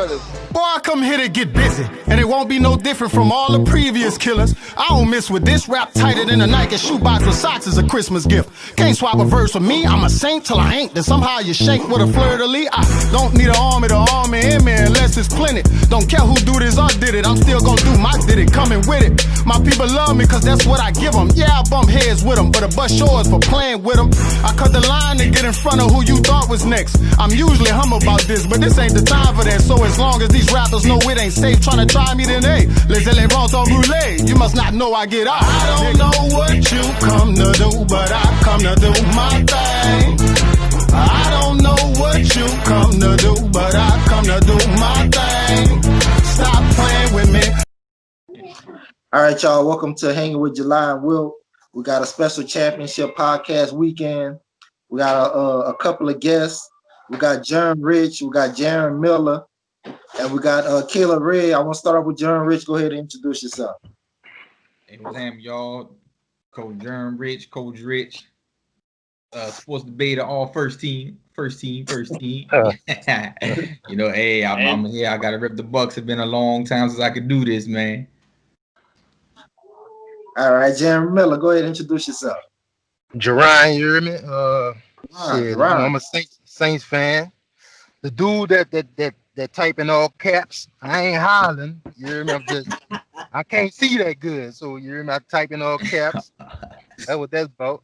brothers. Boy, I come here to get busy, and it won't be no different from all the previous killers. I don't miss with this rap tighter than a Nike shoebox with socks as a Christmas gift. Can't swap a verse with me, I'm a saint till I ain't. Then somehow you shank with a fleur-de-lis. I don't need an army to arm me in me unless it's plenty. Don't care who do this or did it, I'm still gonna do my did it, coming with it. My people love me cause that's what I give them. Yeah, I bump heads with them, but a bust yours for playing with them. I cut the line to get in front of who you thought was next. I'm usually humble about this, but this ain't the time for that. So as long as these rappers know it ain't safe trying to try me, then hey, les éléments en brûlés. You must not know I get out. I don't know what you come to do, but I come to do my thing. I don't know what you come to do, but I come to do my thing. Stop playing with me. All right, y'all. Welcome to Hanging with July and Will. We got a special championship podcast weekend. We got a couple of guests. We got Jaron Rich. We got Jaron Miller. And we got Caleb Red. I want to start off with Jaron Rich. Go ahead and introduce yourself. Hey, what's happening, y'all? Coach Jaron Rich, Coach Rich. Sports debater, all first team. You know, hey, I'm here. I got to rip the Bucks. It's been a long time since I could do this, man. All right, Jaron Miller, go ahead and introduce yourself. Jerron, you hear me? I'm a Saints fan. The dude that type in all caps, I ain't hollering. You hear me? I can't see that good. So you hear me? I type in all caps. That's what that's about.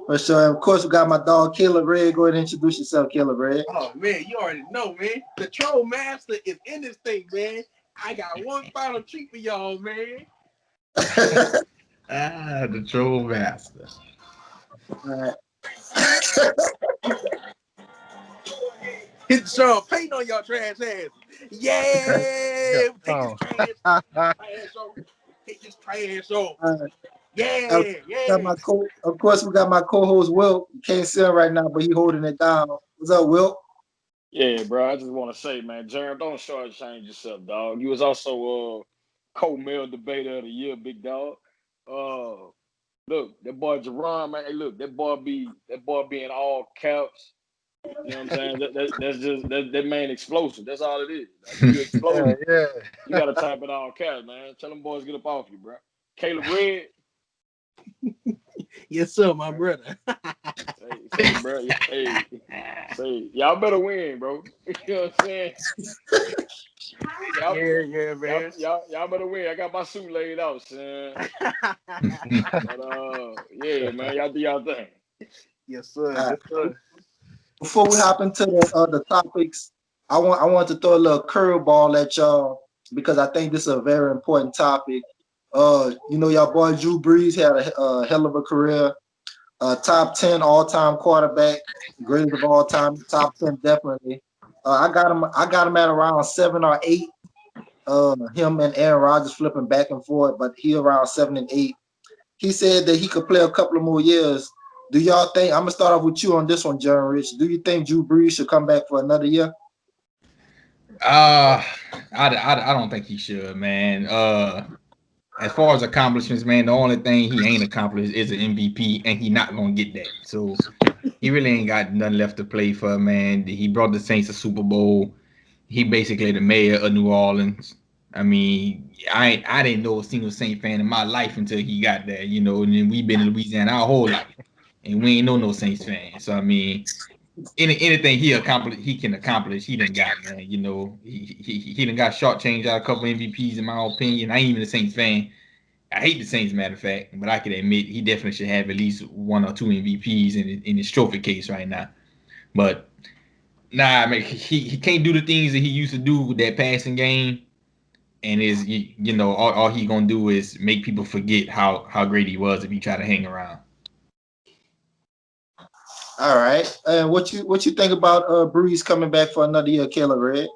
For sure. Of course, we got my dog Caleb Red. Go ahead and introduce yourself, Caleb Red. Oh man, you already know, man. The Troll Master is in this thing, man. I got one final treat for y'all, man. The Troll Master. All right. Hit the Sean Payton on y'all trash ass. Yeah. Take this trash off. Right. Yeah. Of course, we got my co-host Will. You can't see him right now, but he holding it down. What's up, Will? Yeah, bro. I just want to say, man, Jaron, don't shortchange yourself, dog. You was also co-male debater of the year, big dog. Look, that boy Jerron, man. Hey, look, that boy be in all caps. You know what I'm saying? That's just that man explosive. That's all it is. Like, you explosive. Yeah. You gotta type it all caps, man. Tell them boys get up off you, bro. Caleb Red. Yes, sir, my brother. Say, bro. Say, y'all better win, bro. You know what I'm saying? Yeah, man. Y'all better win. I got my suit laid out, son. But yeah, man, y'all do y'all thing. Yes, sir. Before we hop into the topics, I want to throw a little curveball at y'all because I think this is a very important topic. Y'all boy Drew Brees had a hell of a career. Top 10 all-time quarterback, greatest of all time, top 10 definitely. I got him at around 7 or 8. Him and Aaron Rodgers flipping back and forth, but he around 7 and 8. He said that he could play a couple of more years. Do y'all think? I'm gonna start off with you on this one, Jaron Rich. Do you think Drew Brees should come back for another year? I don't think he should, man. As far as accomplishments, man, the only thing he ain't accomplished is an MVP, and he not gonna get that. So he really ain't got nothing left to play for, man. He brought the Saints a Super Bowl. He basically the mayor of New Orleans. I mean, I didn't know a single Saint fan in my life until he got there, you know. And then we've been in Louisiana our whole life, and we ain't know no Saints fan. So I mean, anything he can accomplish, he done got, man. You know, he done got shortchanged out a couple MVPs in my opinion. I ain't even a Saints fan. I hate the Saints, matter of fact, but I can admit he definitely should have at least 1 or 2 MVPs in his trophy case right now. But nah, I mean, he can't do the things that he used to do with that passing game, and all he gonna do is make people forget how great he was if he try to hang around. All right. And what you think about Brees coming back for another year, Caleb Red?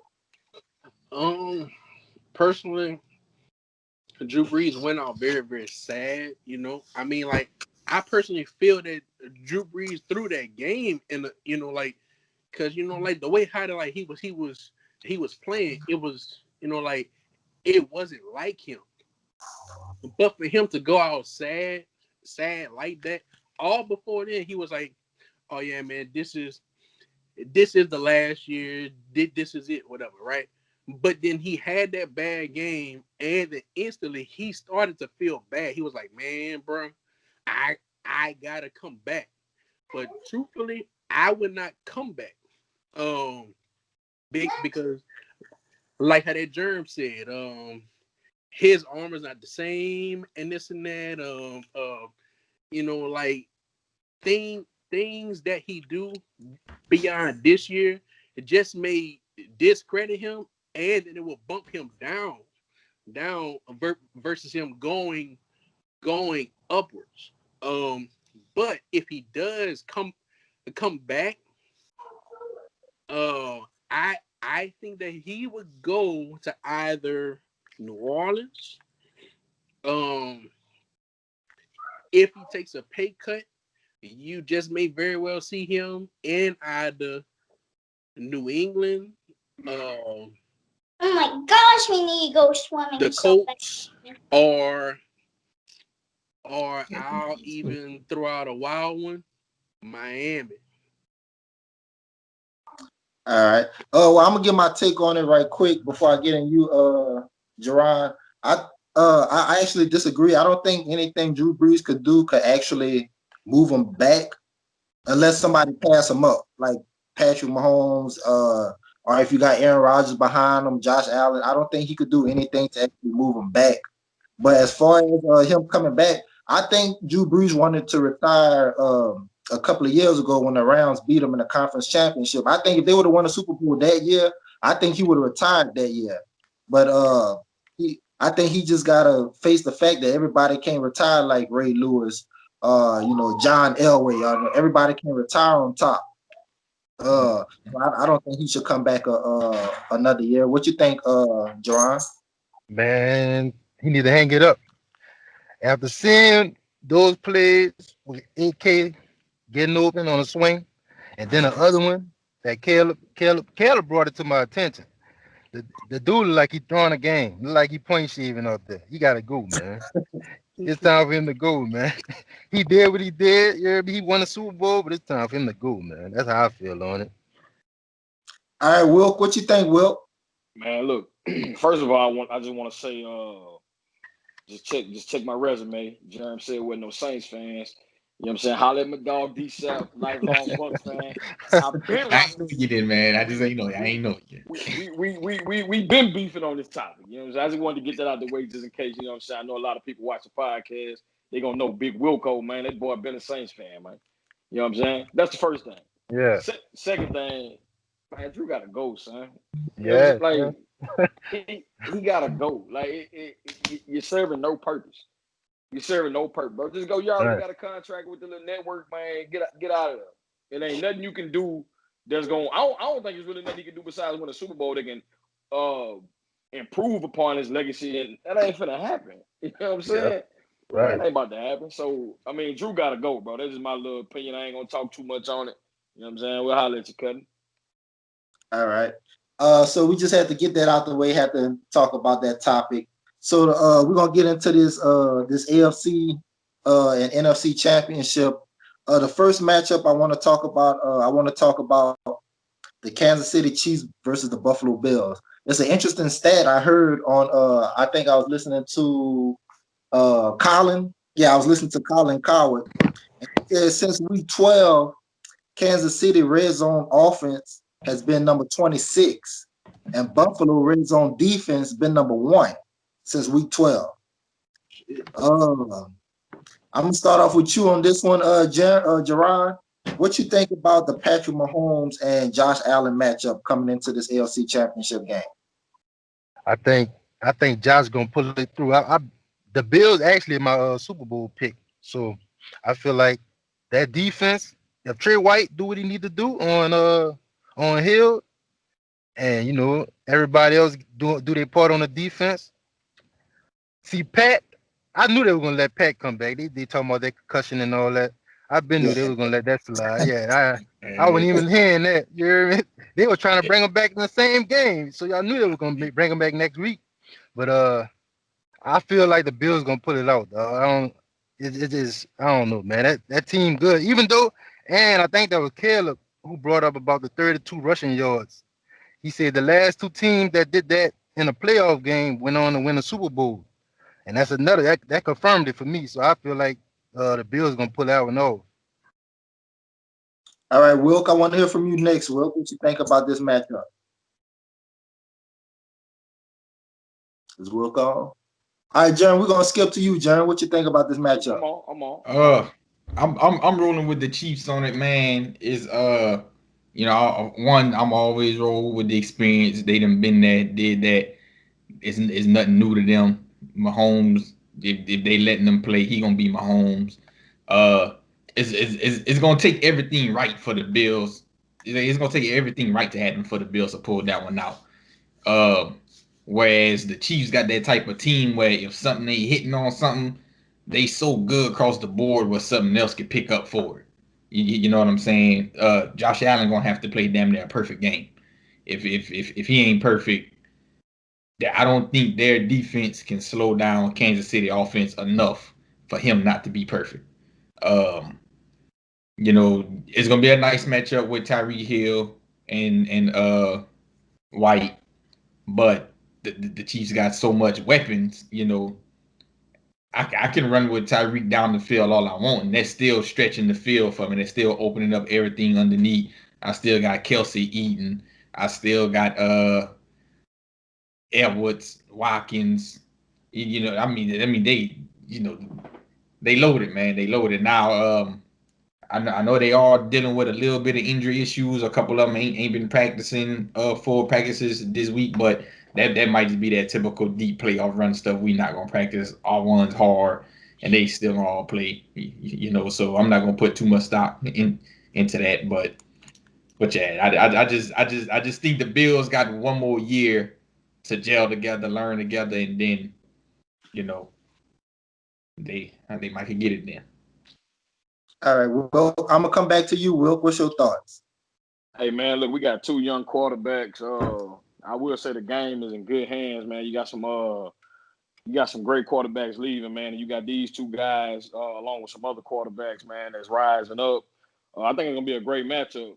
Personally, Drew Brees went out very, very sad. You know, I mean, like, I personally feel that Drew Brees threw that game in the, because the way how he was playing, it was, it wasn't like him. But for him to go out sad like that, all before then he was like, oh yeah, man, this is this is the last year. This is it, whatever, right? But then he had that bad game, and then instantly he started to feel bad. He was like, "Man, bro, I I gotta come back." But truthfully, I would not come back. Big because like how that germ said, his arm is not the same, and this and that. Like things that he do beyond this year, it just may discredit him, and then it will bump him down versus him going upwards. But if he does come back, I think that he would go to either New Orleans. If he takes a pay cut, you just may very well see him in either New England, Oh my gosh, we need to go swimming. the Colts, or I'll even throw out a wild one, Miami. All right. Well, I'm gonna get my take on it right quick before I get in you, Jerron. I actually disagree. I don't think anything Drew Brees could do could actually move him back unless somebody pass him up, like Patrick Mahomes, or if you got Aaron Rodgers behind him, Josh Allen. I don't think he could do anything to actually move him back. But as far as him coming back, I think Drew Brees wanted to retire a couple of years ago when the Rams beat him in the conference championship. I think if they would have won a Super Bowl that year, I think he would have retired that year. But I think he just gotta face the fact that everybody can't retire like Ray Lewis, John Elway. Everybody can retire on top. I don't think he should come back another year. What you think, Jerron? Man, he need to hang it up. After seeing those plays with AK getting open on a swing, and then the other one that Caleb brought it to my attention. The dude look like he throwing a game, look like he point shaving up there. He gotta go, man. It's time for him to go, man. He did what he did. Yeah, he won a Super Bowl, but it's time for him to go, man. That's how I feel on it. All right, Wilk, what you think, Wilk? Man, look. First of all, I just want to say, just check my resume. Jerem said we're no Saints fans. You know what I'm saying? Holla at my dog, D-Sap, lifelong Bucks fan. I ain't know you did, man. I just ain't know you. I ain't know you. We been beefing on this topic. You know what I'm saying? I just wanted to get that out the way just in case, you know what I'm saying? I know a lot of people watch the podcast. They gonna know Big Wilco, man. That boy been a Saints fan, man. You know what I'm saying? That's the first thing. Yeah. Second thing, man, Drew gotta go, son. You know Yeah. what I'm saying? He gotta go. Like you're serving no purpose. You're serving no purpose, bro. Just go. You already got a contract with the little network, man. Get out of there. It ain't nothing you can do. That's going. I don't think there's really nothing he can do besides win a Super Bowl that can improve upon his legacy, and that ain't finna happen. You know what I'm saying? Yeah. Right. That ain't about to happen. So I mean, Drew gotta go, bro. That's just my little opinion. I ain't gonna talk too much on it. You know what I'm saying? We'll holler at you, Cutting. All right. So we just had to get that out the way. Had to talk about that topic. So we're gonna get into this AFC and NFC championship. The first matchup I want to talk about. The Kansas City Chiefs versus the Buffalo Bills. It's an interesting stat I heard on. I think I was listening to Colin. Yeah, I was listening to Colin Coward. And he said since week 12, Kansas City red zone offense has been number 26, and Buffalo red zone defense been number 1 since week 12. I'm gonna start off with you on this one, Gerard. What you think about the Patrick Mahomes and Josh Allen matchup coming into this AFC Championship game? I think Josh gonna pull it through. The Bills actually my Super Bowl pick, so I feel like that defense. If Trey White do what he need to do on Hill, and everybody else do their part on the defense. See, Pat, I knew they were gonna let Pat come back. They talking about their concussion and all that. I've been knew they were gonna let that slide. Yeah, I wasn't even hearing that. You hear me? They were trying to bring him back in the same game, so y'all knew they were gonna bring him back next week. But I feel like the Bills gonna pull it out. It is I don't know, man. That team good. Even though, and I think that was Caleb. who brought up about the 32 rushing yards. He said the last two teams that did that in a playoff game went on to win a Super Bowl, and that's another that confirmed it for me. So I feel like the Bills gonna pull that one off. All right, Wilk, I want to hear from you next. Wilk, what you think about this matchup? Is Wilk on? All right, Jaron, we're gonna skip to you, Jaron. What you think about this matchup? I'm on. I'm rolling with the Chiefs on it, man. Is one, I'm always roll with the experience. They done been there, did that. It's nothing new to them. Mahomes, if they letting them play, he gonna be Mahomes. Uh, it's gonna take everything right for the Bills. It's gonna take everything right to happen for the Bills to pull that one out. Uh, Whereas the Chiefs got that type of team where if something ain't hitting on something, they so good across the board where something else could pick up for it. You know what I'm saying? Josh Allen gonna have to play damn near a perfect game. If he ain't perfect, I don't think their defense can slow down Kansas City offense enough for him not to be perfect. Um, it's gonna be a nice matchup with Tyreek Hill and White, but the Chiefs got so much weapons. I can run with Tyreek down the field all I want, and they're still stretching the field for me. They're still opening up everything underneath. I still got Kelsey Eaton. I still got Edwards, Watkins. They loaded, man. They loaded. Now, I know they are dealing with a little bit of injury issues. A couple of them ain't been practicing full practices this week, but that might just be that typical deep playoff run stuff. We not gonna practice our ones hard, and they still gonna all play. So I'm not gonna put too much stock into that. But yeah, I just think the Bills got one more year to gel together, learn together, and then you know they might could get it then. All right, well, I'm gonna come back to you, Wilk. What's your thoughts? Hey man, look, we got two young quarterbacks. I will say the game is in good hands, man. You got some great quarterbacks leaving, man, and you got these two guys along with some other quarterbacks, man, that's rising up. I think it's gonna be a great matchup.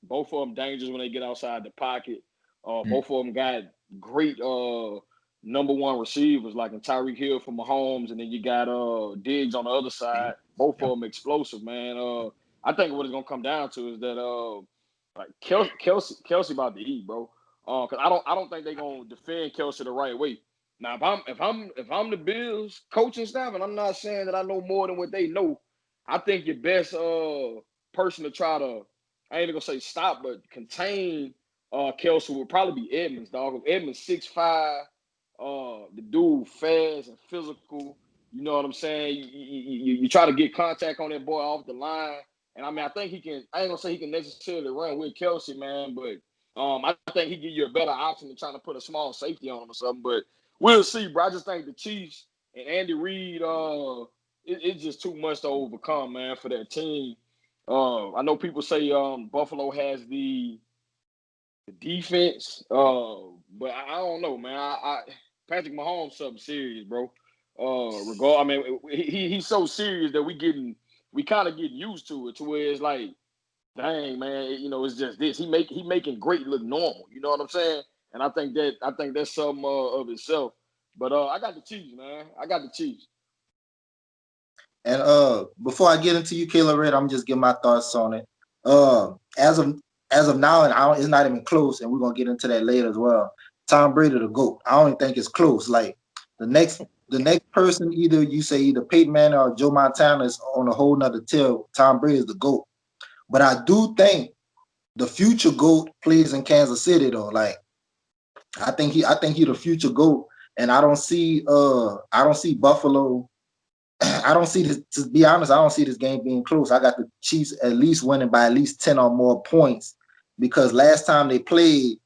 Both of them dangerous when they get outside the pocket. Both of them got great number one receivers like in Tyreek Hill for Mahomes, and then you got Diggs on the other side. Both of them explosive, man. I think what it's gonna come down to is that like Kelsey about to eat, bro. Cause I don't think they're gonna defend Kelsey the right way. Now, if I'm the Bills coaching staff, and I'm not saying that I know more than what they know, I think your best person to try to, I ain't gonna say stop, but contain Kelsey would probably be Edmonds, dog. Edmonds 6'5", the dude fast and physical. You know what I'm saying? You try to get contact on that boy off the line, and I mean I think he can. I ain't gonna say he can necessarily run with Kelsey, man, but I think he give you a better option than trying to put a small safety on him or something. But we'll see, bro. I just think the Chiefs and Andy Reid, it's just too much to overcome, man, for that team. I know people say Buffalo has the defense, but I don't know, man. Patrick Mahomes something serious, bro. I mean, he's so serious that we kind of getting used to it, to where it's like, dang, man, it's just this. He making great look normal. You know what I'm saying? And I think that's something of itself. But I got the Chiefs, man. I got the Chiefs. And before I get into you, Kayla Red, I'm just giving my thoughts on it. As of now, and it's not even close, and we're gonna get into that later as well. Tom Brady the GOAT. I don't even think it's close. Like the next person, either Peyton Manning or Joe Montana is on a whole nother tier. Tom Brady is the GOAT. But I do think the future GOAT plays in Kansas City though. Like I think he the future GOAT, and I don't see Buffalo. I don't see this, to be honest, I don't see this game being close. I got the Chiefs at least winning by at least 10 or more points, because last time they played,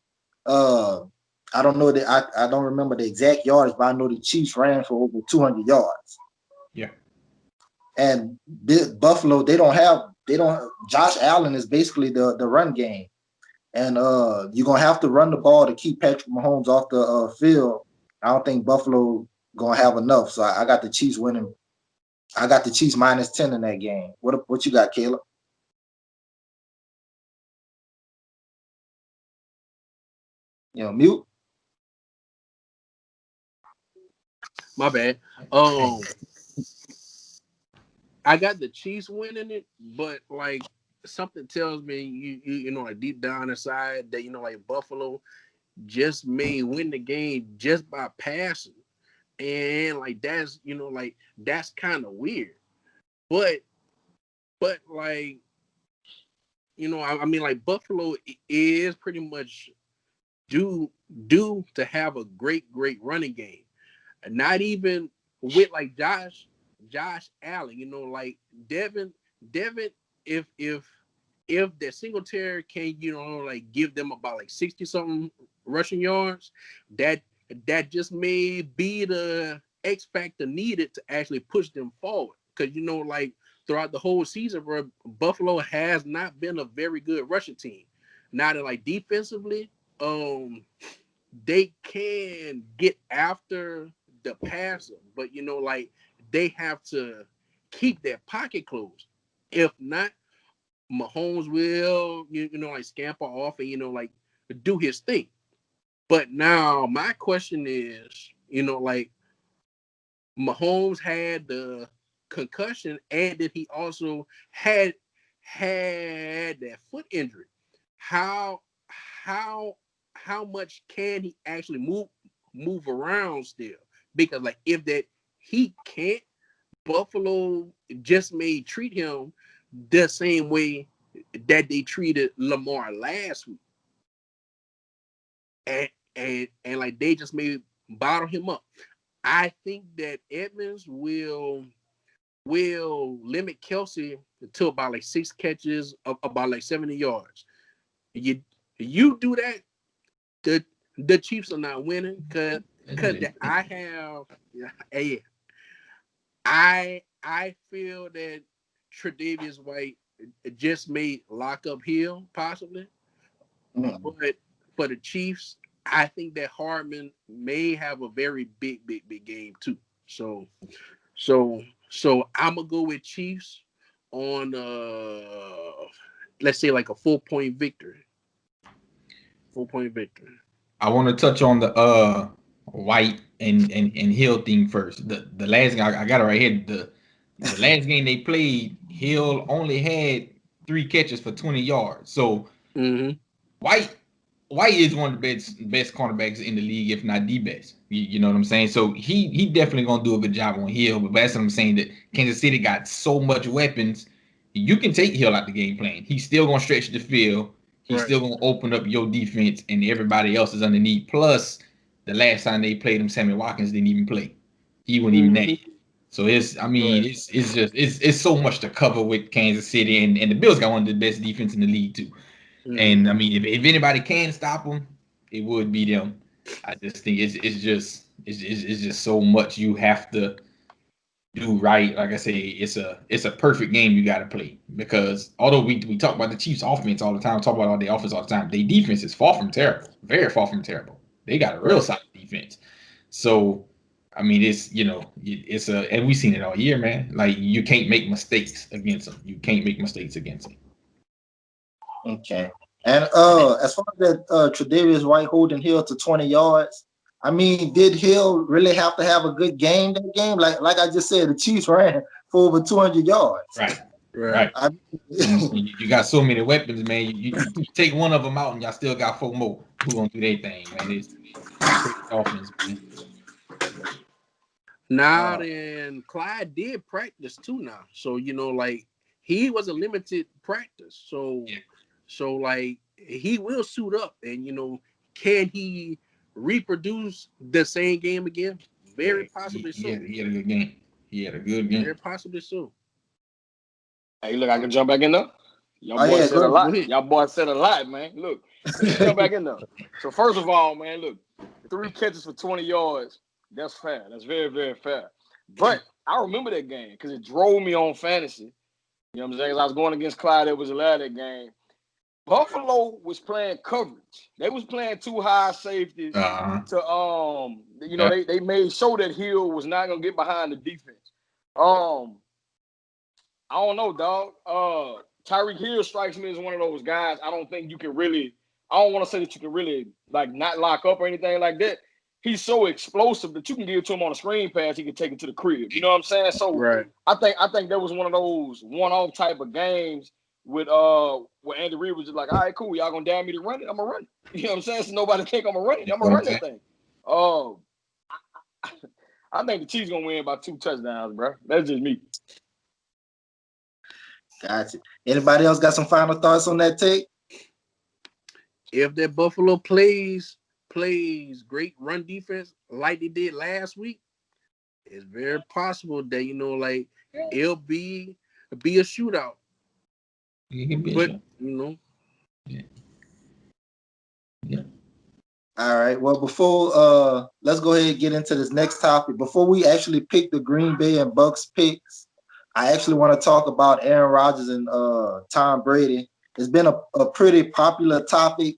I don't know that I don't remember the exact yardage, but I know the Chiefs ran for over 200 yards. Yeah. And Buffalo, Josh Allen is basically the run game. And you're gonna have to run the ball to keep Patrick Mahomes off the field. I don't think Buffalo gonna have enough. So I got the Chiefs winning. I got the Chiefs -10 in that game. What you got, Caleb? Mute. My bad. I got the Chiefs winning it, but like something tells me you know like deep down inside that like Buffalo just may win the game just by passing, and like that's like that's kind of weird, but like I mean like Buffalo is pretty much due to have a great running game. Not even with like Josh Allen, like Devin, Devin, if that Singletary can, like give them about like 60 something rushing yards, that just may be the X factor needed to actually push them forward. Because like throughout the whole season, bro, Buffalo has not been a very good rushing team. Now that like defensively, they can get after the passer, but like they have to keep their pocket closed. If not, Mahomes will, like scamper off and like do his thing. But now my question is, like Mahomes had the concussion, and then he also had that foot injury. How how how much can he actually move around still? Because like if that he can't, Buffalo just may treat him the same way that they treated Lamar last week, and like they just may bottle him up. I think that Edmonds will limit Kelsey to about like 6 catches of about like 70 yards. You do that, the Chiefs are not winning because I have a I feel that Tre'Davious White just may lock up Hill possibly, but for the Chiefs, I think that Hardman may have a very big game too. So I'm gonna go with Chiefs on let's say like a 4-point victory. 4-point victory. I want to touch on the White and Hill thing first. The last game I got it right here. The last game they played, Hill only had 3 catches for 20 yards. So White is one of the best cornerbacks in the league, if not the best. You know what I'm saying? So he definitely gonna do a good job on Hill. But that's what I'm saying, that Kansas City got so much weapons. You can take Hill out the game plan. He's still gonna stretch the field. He's still gonna open up your defense, and everybody else is underneath. Plus, the last time they played him, Sammy Watkins didn't even play. He wasn't even there. So it's so much to cover with Kansas City, and the Bills got one of the best defense in the league too. And I mean, if anybody can stop them, it would be them. I just think it's just so much you have to do right. Like I say, it's a perfect game you got to play, because although we talk about the Chiefs' offense all the time, talk about all the offense all the time, their defense is far from terrible, very far from terrible. They got a real solid defense. So I mean, it's and we've seen it all year, man. Like, you can't make mistakes against them. You can't make mistakes against them. Okay. And as far as that Tre'Davious White holding Hill to 20 yards, I mean, did Hill really have to have a good game that game? Like I just said, the Chiefs ran for over 200 yards. Right. You got so many weapons, man. You take one of them out, and y'all still got 4 more who gonna do their thing, man. It's crazy offense, man. Now then, Clyde did practice too now, so like he was a limited practice, so like he will suit up, and can he reproduce the same game again? Very possibly so. He had a good game. Very possibly so. Hey, look, I can jump back in there. Y'all boys said a lot. Y'all boys said a lot, man. Look, let me jump back in there. So first of all, man, look, 3 catches for 20 yards. That's fair. That's very, very fair. But I remember that game because it drove me on fantasy. You know what I'm saying? I was going against Clyde. It was a lot of that game. Buffalo was playing coverage. They was playing 2 high safeties to they made sure that Hill was not gonna get behind the defense. I don't know, dog. Tyreek Hill strikes me as one of those guys. I don't think you can really I don't want to say that you can really like not lock up or anything like that. He's so explosive that you can give it to him on a screen pass. He can take it to the crib. You know what I'm saying? So Right. I think that was one of those one-off type of games with where Andy Reid was just like, all right, cool, y'all gonna dare me to run it? I'm gonna run it. You know what I'm saying? So nobody think I'm gonna run it. I'm gonna run that thing. I think the Chiefs gonna win by 2 touchdowns, bro. That's just me. Gotcha. Anybody else got some final thoughts on that take? If that Buffalo plays great run defense like they did last week, it's very possible that like it'll be a shootout. But Yeah. All right. Well, before let's go ahead and get into this next topic. Before we actually pick the Green Bay and Bucks picks, I actually want to talk about Aaron Rodgers and Tom Brady. It's been a pretty popular topic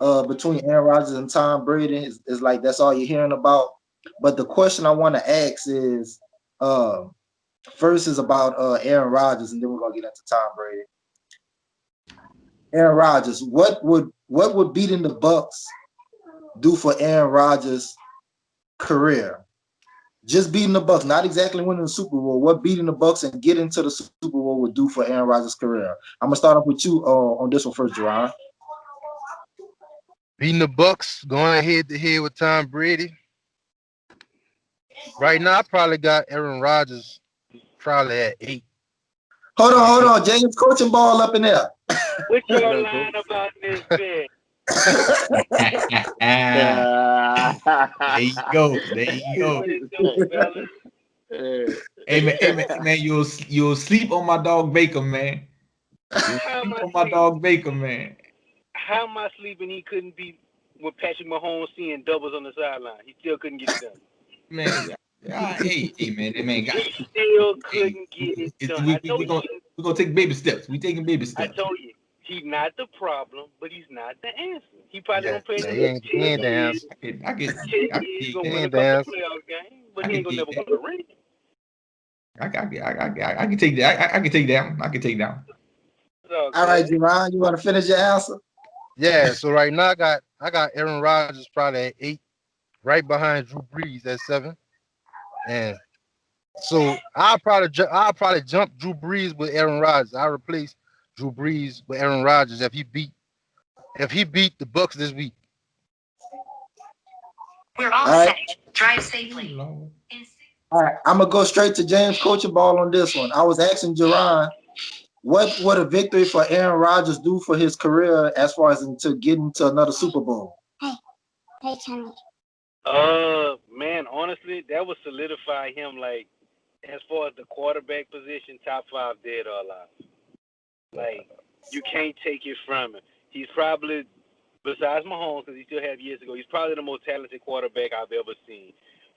between Aaron Rodgers and Tom Brady. It's like that's all you're hearing about. But the question I want to ask is first is about Aaron Rodgers, and then we're gonna get into Tom Brady. Aaron Rodgers, what would beating the Bucks do for Aaron Rodgers' career? Just beating the Bucks, not exactly winning the Super Bowl. What beating the Bucks and getting to the Super Bowl would do for Aaron Rodgers' career? I'm gonna start off with you on this one first, Jerron. Beating the Bucks, going head to head with Tom Brady. Right now, I probably got Aaron Rodgers probably at 8. Hold on. James coaching ball up in there. What your line about this bit? There you go. Hey man, you'll sleep on my dog Baker, man. How am I sleeping? He couldn't beat with Patrick Mahomes seeing doubles on the sideline. He still couldn't get it done. Man, hey man, that man got. He still couldn't get it done. We're gonna take baby steps. We taking baby steps. I told you, he's not the problem, but he's not the answer. He probably gonna play he ain't the answer. He's gonna win a couple playoff games, but he ain't gonna never win a ring. I can take that. I can take down. All right, Jerron, you want to finish your answer? Yeah. So right now, I got Aaron Rodgers probably at 8, right behind Drew Brees at 7, and so I'll probably jump Drew Brees with Aaron Rodgers. I'll replace Drew Brees with Aaron Rodgers if he beat the Bucks this week. We're all set. Drive safely. All right, I'm gonna go straight to James coaching ball on this one. I was asking Jerron, what would a victory for Aaron Rodgers do for his career as far as to getting to another Super Bowl? Hey, Tommy. Man, honestly, that would solidify him like as far as the quarterback position, top 5 dead or alive. Like you can't take it from him. He's probably, besides Mahomes, because he still had years ago, he's probably the most talented quarterback I've ever seen.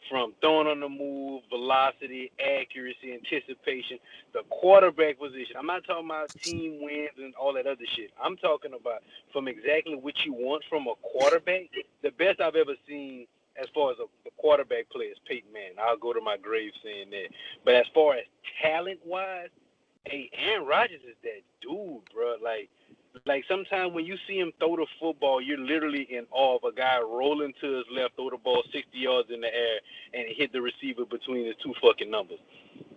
From throwing on the move, velocity, accuracy, anticipation, the quarterback position. I'm not talking about team wins and all that other shit. I'm talking about from exactly what you want from a quarterback. The best I've ever seen as far as a quarterback player is Peyton Manning. I'll go to my grave saying that. But as far as talent-wise, hey, Aaron Rodgers is that dude, bro. Like sometimes when you see him throw the football, you're literally in awe of a guy rolling to his left, throw the ball 60 yards in the air, and hit the receiver between his 2 fucking numbers.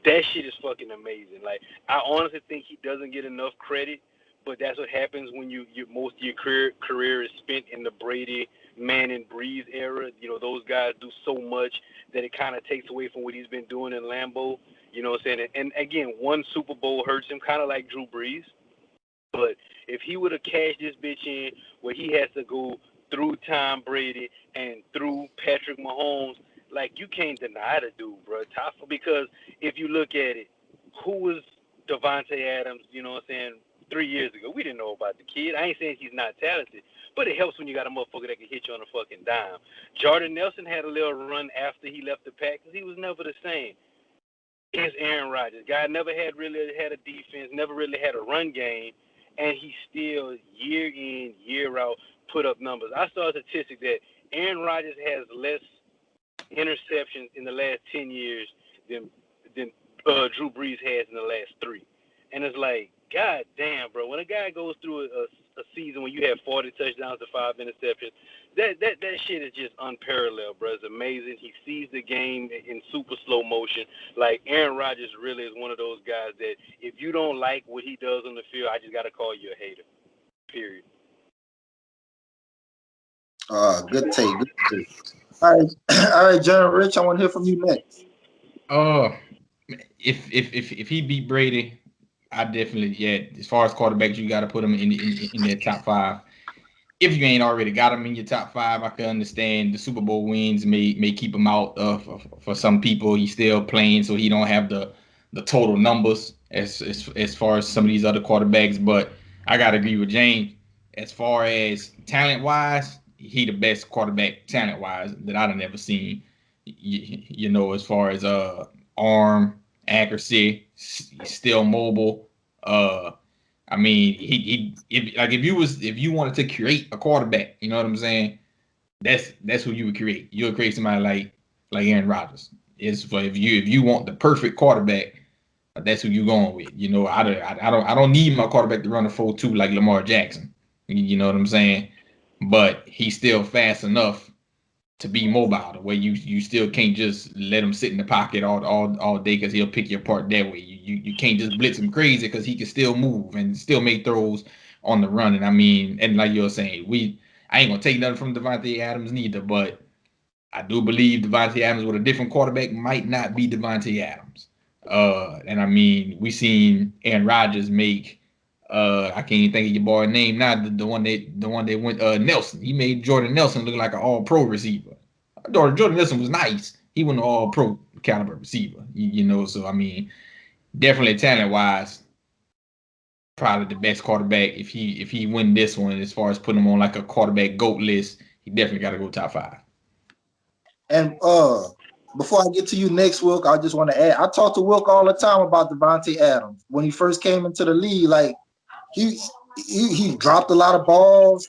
That shit is fucking amazing. Like I honestly think he doesn't get enough credit, but that's what happens when most of your career is spent in the Brady, Manning, Breeze era. You know, those guys do so much that it kind of takes away from what he's been doing in Lambeau. You know what I'm saying? And again, one Super Bowl hurts him, kind of like Drew Brees. But if he would have cashed this bitch in where he has to go through Tom Brady and through Patrick Mahomes, like you can't deny the dude, bro. Because if you look at it, who was Devontae Adams, you know what I'm saying, 3 years ago? We didn't know about the kid. I ain't saying he's not talented, but it helps when you got a motherfucker that can hit you on a fucking dime. Jordan Nelson had a little run after he left the Pack because he was never the same. It's Aaron Rodgers. Guy never really had a defense, never really had a run game. And he still, year in, year out, put up numbers. I saw a statistic that Aaron Rodgers has less interceptions in the last 10 years than Drew Brees has in the last 3. And it's like, God damn, bro. When a guy goes through a a season when you had 40 touchdowns to 5 interceptions. That shit is just unparalleled, bro. It's amazing. He sees the game in super slow motion. Like Aaron Rodgers really is one of those guys that if you don't like what he does on the field, I just gotta call you a hater. Period. Good take. Good take. All right, all right, John Rich. I want to hear from you next. If he beat Brady, I definitely as far as quarterbacks, you got to put him in their top 5. If you ain't already got him in your top 5, I can understand the Super Bowl wins may keep him out for some people. He's still playing, so he don't have the total numbers as far as some of these other quarterbacks. But I gotta agree with James. As far as talent wise, he the best quarterback talent wise that I've never seen. You know, as far as arm accuracy, still mobile. I mean, if you wanted to create a quarterback, you know what I'm saying? That's who you would create. You would create somebody like Aaron Rodgers. If you want the perfect quarterback, that's who you're going with. You know, I don't need my quarterback to run a 4.2 like Lamar Jackson. You know what I'm saying? But he's still fast enough to be mobile, the way you still can't just let him sit in the pocket all day because he'll pick you apart that way. You can't just blitz him crazy because he can still move and still make throws on the run. And I mean, and like you're saying, I ain't gonna take nothing from Devontae Adams neither, but I do believe Devontae Adams with a different quarterback might not be Devontae Adams. And I mean, we seen Aaron Rodgers make I can't even think of your boy's name now. The one that went Nelson. He made Jordan Nelson look like an all-pro receiver. Jordan Nelson was nice. He wasn't an all-pro caliber receiver. You know, so I mean, definitely talent-wise, probably the best quarterback. If he win this one, as far as putting him on like a quarterback GOAT list, he definitely got to go top 5. And before I get to you next, Wilk, I just want to add. I talk to Wilk all the time about Devontae Adams. When he first came into the league, like he dropped a lot of balls.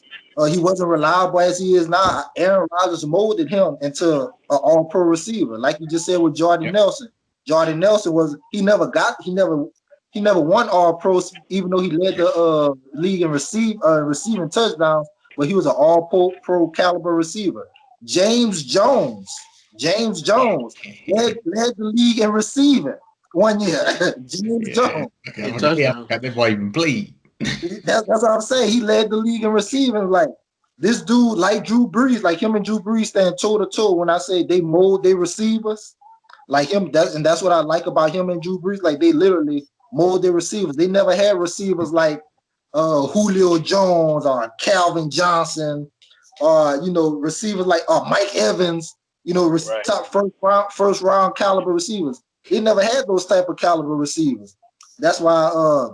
He wasn't reliable as he is now. Aaron Rodgers molded him into an all-pro receiver, like you just said with Jordan Nelson. Jordan Nelson never won all-pro, even though he led the league in receiving touchdowns, but he was an all-pro caliber receiver. James Jones led the league in receiving 1 year. James Jones. That boy even played. That's what I'm saying. He led the league in receiving. Like this dude, like Drew Brees, like him and Drew Brees stand toe to toe. When I say they mold their receivers, like him, that's what I like about him and Drew Brees. Like they literally mold their receivers. They never had receivers like Julio Jones or Calvin Johnson, or receivers like Mike Evans. Top first round caliber receivers. They never had those type of caliber receivers. That's why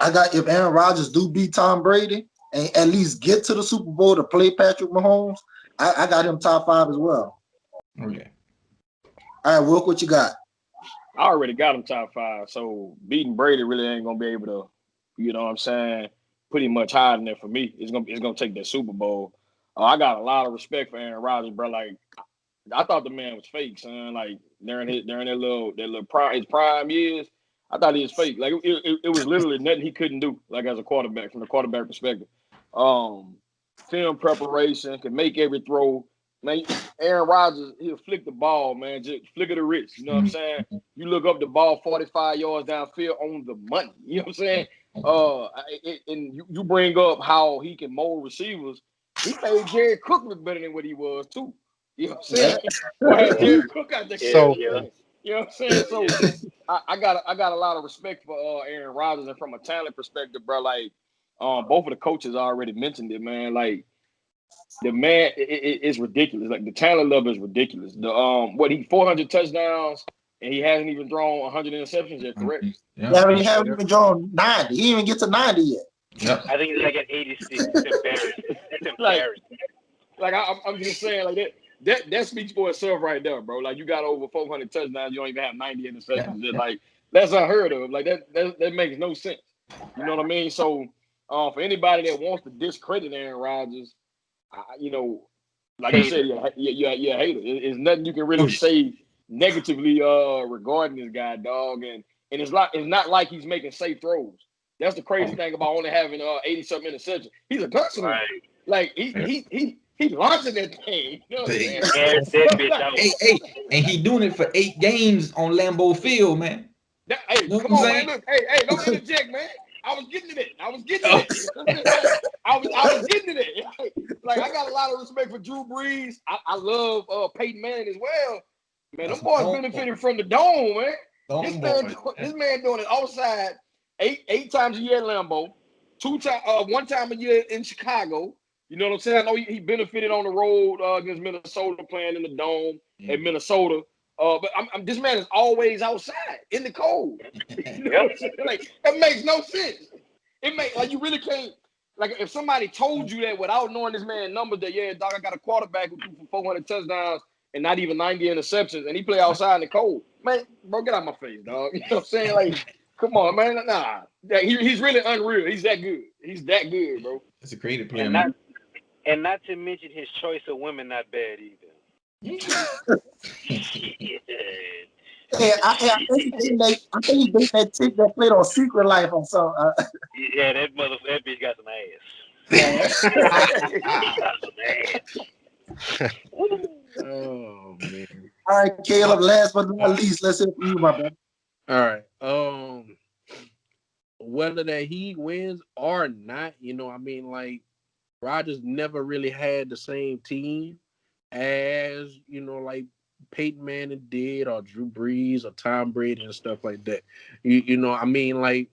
if Aaron Rodgers do beat Tom Brady and at least get to the Super Bowl to play Patrick Mahomes, I got him top 5 as well. Okay. All right, Wilk, what you got? I already got him top 5, so beating Brady really ain't gonna be able to, you know what I'm saying, pretty much higher than that for me. It's gonna take that Super Bowl. I got a lot of respect for Aaron Rodgers, bro. Like I thought the man was fake, son. Like during his prime years, I thought he was fake. Like it was literally nothing he couldn't do. Like as a quarterback, from the quarterback perspective, film preparation, could make every throw. Man, Aaron Rodgers, he'll flick the ball, man, just flick of the wrist. You know what I'm saying? You look up the ball 45 yards downfield on the money. You know what I'm saying? And you bring up how he can mold receivers. He made Jared Cook look better than what he was too. You know what I'm saying? Well, Jared Cook out there. So you know what I'm saying? So I got a lot of respect for Aaron Rodgers, and from a talent perspective, bro. Like both of the coaches already mentioned it, man. Like the man, it's ridiculous. Like the talent level is ridiculous. The 400 touchdowns, and he hasn't even thrown 100 interceptions yet. Correct? Yeah, he haven't even drawn 90. He didn't even get to 90 yet. Yep. I think it's like at 86. It's embarrassing. It's embarrassing. Like I'm just saying, like that speaks for itself right there, bro. Like you got over 400 touchdowns, you don't even have 90 interceptions. Yeah. Like that's unheard of. Like that makes no sense. You know what I mean? So for anybody that wants to discredit Aaron Rodgers, like you said, you're a hater. It's nothing you can really say negatively regarding this guy, dog. And it's not like he's making safe throws. That's the crazy thing about only having 80-something interceptions. He's a gunslinger. Right. Like he launching that thing. You know what I'm saying? Gas that bitch out. Hey, and he doing it for 8 games on Lambeau Field, man. Hey, You know come what I'm on, saying? man. Look, hey, don't interject, man. I was getting to that. I was getting to that. Like, I got a lot of respect for Drew Brees. I love Peyton Manning as well. Man, them boys benefiting from the dome, man. This man doing it outside 8 times a year at Lambeau, 1 time a year in Chicago. You know what I'm saying? I know he benefited on the road against Minnesota, playing in the dome at Minnesota. But this man is always outside in the cold. You know what I'm saying? Like, that makes no sense. It makes like you really can't. Like, if somebody told you that without knowing this man's numbers, that dog, I got a quarterback who threw for 400 touchdowns and not even 90 interceptions, and he play outside in the cold. Man, bro, get out my face, dog. You know what I'm saying? Like, come on, man. Nah, he's really unreal. He's that good. He's that good, bro. That's a creative player, and not to mention his choice of women not bad either. Yeah, I think he did that chick that played on Secret Life or something. Yeah, that bitch got some ass. Got some ass. Oh man. All right, Caleb. Last but not least, let's hear from you, my brother. All right. Whether that he wins or not, I mean, like, Rodgers never really had the same team as, like Peyton Manning did, or Drew Brees, or Tom Brady and stuff like that. I mean, like,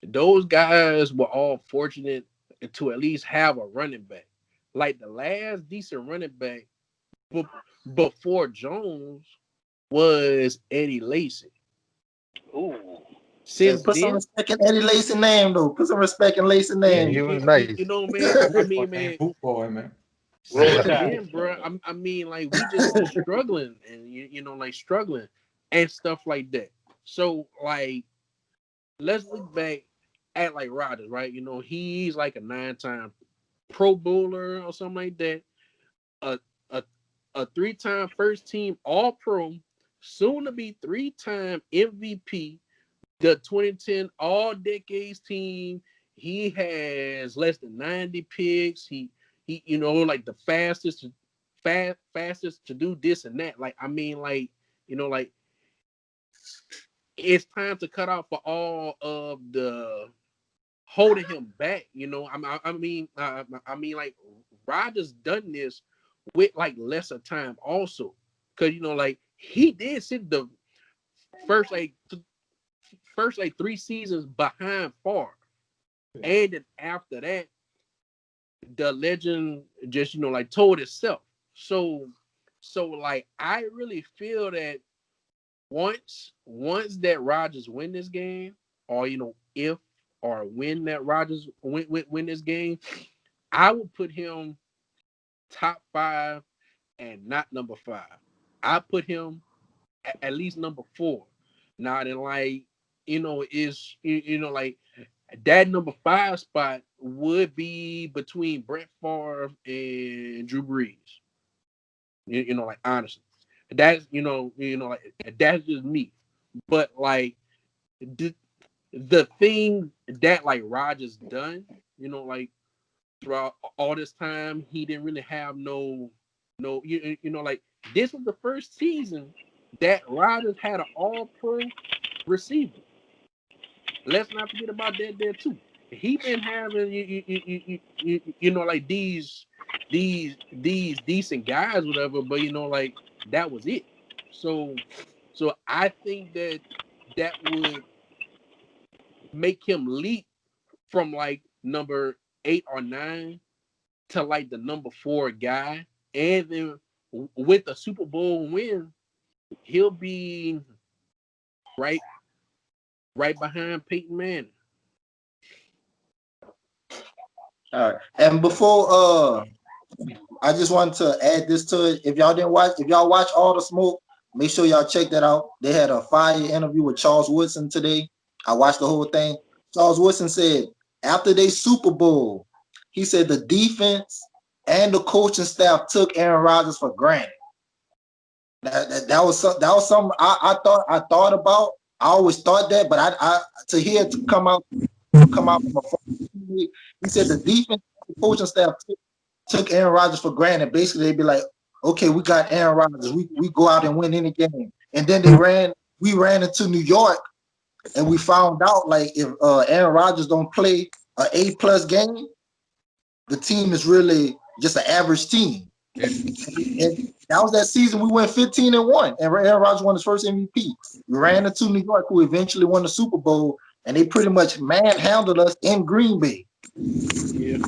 those guys were all fortunate to at least have a running back. Like, the last decent running back before Jones was Eddie Lacy. Ooh. Since Put some then, respect in Eddie Lacy's name, though. Put some respect in Lacy's Yeah, name. he was nice. Man. I mean, man. man. Since then, bro, I mean, like, we just been struggling and struggling and stuff like that. So, like, let's look back at, like, Rodgers, right? He's like a 9-time Pro Bowler or something like that. A 3-time first team All Pro, soon to be 3-time MVP. The 2010 All Decades team. He has less than 90 picks. He like the fastest to do this and that. Like, I mean, like, like, it's time to cut off for all of the holding him back. I mean, like, Rodgers done this with, like, lesser time also, because like, he did sit the first 3 seasons behind Favre. And then after that, the legend just, like, told itself. So like, I really feel that once that Rodgers win this game, or, if or when that Rodgers win this game, I would put him top 5 and not number 5. I put him at least number 4. Now, then, like, is like, that number 5 spot would be between Brett Favre and Drew Brees. Like, honestly, that's like, that's just me. But, like, the thing that, like, Rodgers done, like, throughout all this time, he didn't really have no, like, this was the first season that Rodgers had an All-Pro receiver. Let's not forget about that there too. He been having like, these decent guys, whatever, but like, that was it. So I think that would make him leap from, like, number 8 or 9 to, like, the number 4 guy, and then with the Super Bowl win, he'll be right behind Peyton Manning. All right. And before I just wanted to add this to it. If y'all watch All the Smoke, make sure y'all check that out. They had a fire interview with Charles Woodson today. I watched the whole thing. Charles Woodson said after they Super Bowl, he said the defense and the coaching staff took Aaron Rodgers for granted. That was something I thought about. I always thought that, but I to hear it come out come out from a he said the defense, the coaching staff took Aaron Rodgers for granted. Basically, they'd be like, okay, we got Aaron Rodgers. We go out and win any game. And then we ran into New York and we found out like if Aaron Rodgers don't play an A+ game, the team is really just an average team. And that was that season we went 15-1, and Aaron Rodgers won his first MVP. We ran into New York, who eventually won the Super Bowl, and they pretty much manhandled us in Green Bay. Yeah.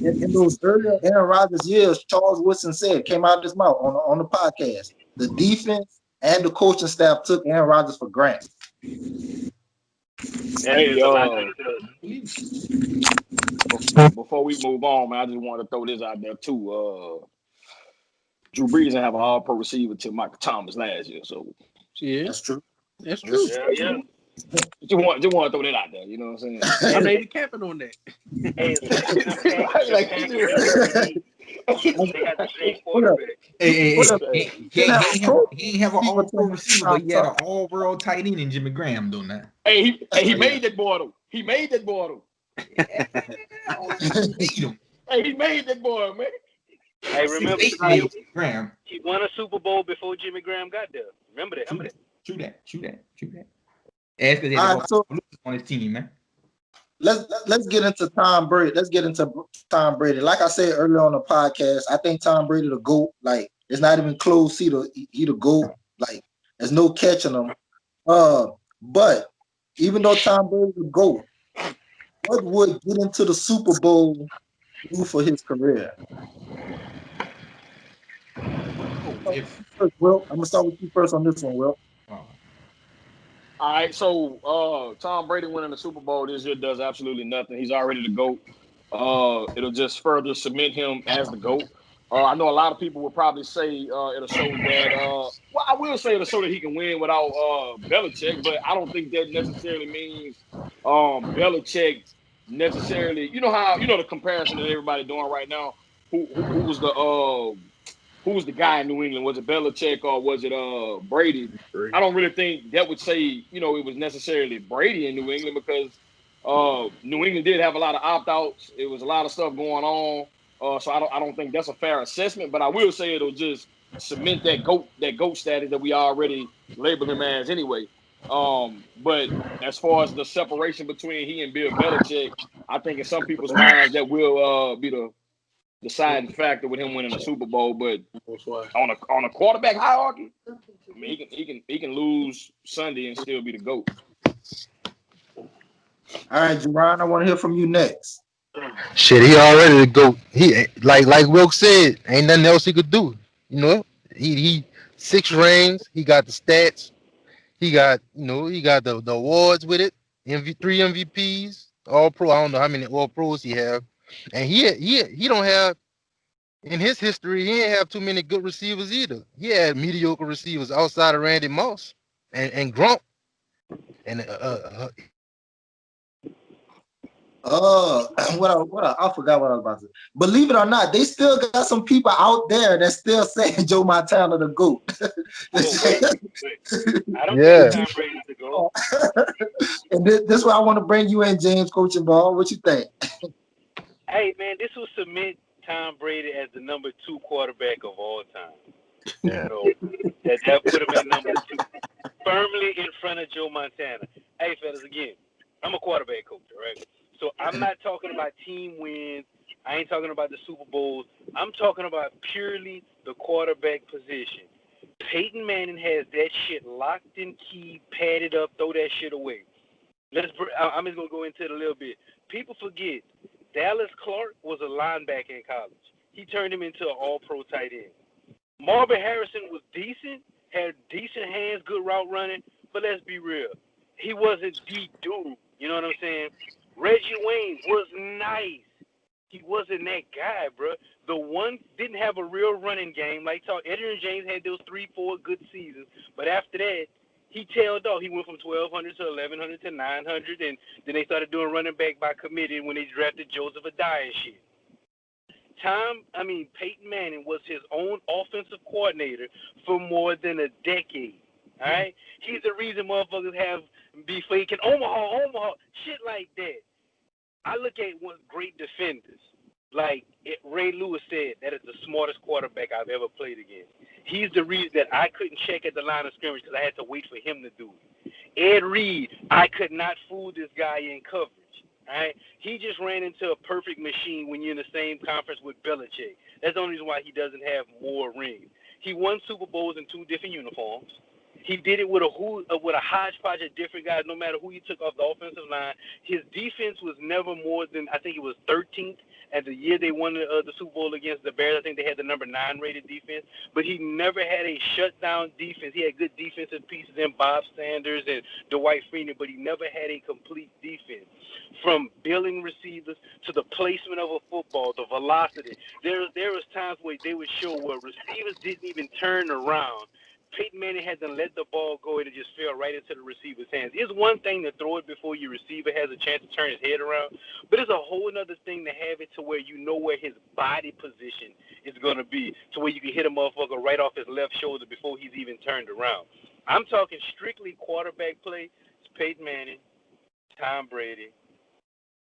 In those earlier Aaron Rodgers years, Charles Woodson came out of his mouth on the podcast, the defense and the coaching staff took Aaron Rodgers for granted. Hey, before we move on, man, I just want to throw this out there too. Drew Brees didn't have an All-Pro receiver till Michael Thomas last year, so Yeah, that's true. That's true. Yeah. Just want to throw that out there. You know what I'm saying? I'm not even capping on that. Hey, they got the same quarterback. He ain't have an all-pro receiver, but he had an all-world tight end in Jimmy Graham doing that. Hey, he made that boy though. He made that boy though. Hey, he made that boy, man. Hey, remember Graham. He won a Super Bowl before Jimmy Graham got there. Remember that? True that. Ask because on his team, man. Let's get into Tom Brady. Tom Brady. Like I said earlier on the podcast, I think Tom Brady the GOAT. Like it's not even close. He the GOAT. Like there's no catching him. But even though Tom Brady the GOAT, what would get into the Super Bowl do for his career? Will, I'm gonna start with you first on this one, Will. All right, so Tom Brady winning the Super Bowl this year does absolutely nothing. He's already the GOAT. It'll just further cement him as the GOAT. I know a lot of people will probably say it'll show that. Well, I will say it'll show that he can win without Belichick, but I don't think that necessarily means Belichick necessarily. You know how the comparison that everybody doing right now. Who was the guy in New England? Was it Belichick or was it Brady? I don't really think that would say, it was necessarily Brady in New England because New England did have a lot of opt-outs. It was a lot of stuff going on. So I don't think that's a fair assessment, but I will say it'll just cement that GOAT status that we already labeled him as anyway. But as far as the separation between he and Bill Belichick, I think in some people's minds that will be the deciding factor with him winning a Super Bowl. But on a quarterback hierarchy, I mean, he can lose Sunday and still be the GOAT. All right, Jerron, I want to hear from you next. Shit, he already the GOAT. He like Wilk said, ain't nothing else he could do. He 6 rings. He got the stats. He got the awards with it. 3 MVPs, All Pro. I don't know how many All Pros he have, and he don't have in his history. He didn't have too many good receivers either. He had mediocre receivers outside of Randy Moss and Gronk, and I forgot what I was about to say. Believe it or not, they still got some people out there that still saying Joe Montana the GOAT. I don't think Tom Brady's the GOAT. And this is why I want to bring you in, James Coaching Ball. What you think? Hey man, this will cement Tom Brady as the number 2 quarterback of all time. Yeah. So that put him at number 2, firmly in front of Joe Montana. Hey fellas, again, I'm a quarterback coach, right? So I'm not talking about team wins. I ain't talking about the Super Bowls. I'm talking about purely the quarterback position. Peyton Manning has that shit locked and key, padded up, throw that shit away. I'm just going to go into it a little bit. People forget, Dallas Clark was a linebacker in college. He turned him into an all-pro tight end. Marvin Harrison was decent, had decent hands, good route running, but let's be real. He wasn't the dude. You know what I'm saying? Reggie Wayne was nice. He wasn't that guy, bro. The one didn't have a real running game. Like Edgerrin James had those 3-4 good seasons, but after that, he tailed off. He went from 1,200 to 1,100 to 900, and then they started doing running back by committee when they drafted Joseph Adai and shit. Peyton Manning was his own offensive coordinator for more than a decade. All right? He's the reason motherfuckers have be faking Omaha, shit like that. I look at one great defenders. Like Ray Lewis said, that is the smartest quarterback I've ever played against. He's the reason that I couldn't check at the line of scrimmage because I had to wait for him to do it. Ed Reed, I could not fool this guy in coverage. Right? He just ran into a perfect machine when you're in the same conference with Belichick. That's the only reason why he doesn't have more rings. He won Super Bowls in 2 different uniforms. He did it with a hodgepodge of different guys, no matter who he took off the offensive line. His defense was never more than, I think it was 13th. And the year they won the Super Bowl against the Bears, I think they had the number 9 rated defense. But he never had a shutdown defense. He had good defensive pieces in Bob Sanders and Dwight Freeney, but he never had a complete defense. From billing receivers to the placement of a football, the velocity. There was times where they would show where receivers didn't even turn around. Peyton Manning had to let the ball go and it just fell right into the receiver's hands. It's one thing to throw it before your receiver has a chance to turn his head around, but it's a whole other thing to have it to where you know where his body position is going to be, to where you can hit a motherfucker right off his left shoulder before he's even turned around. I'm talking strictly quarterback play. It's Peyton Manning, Tom Brady,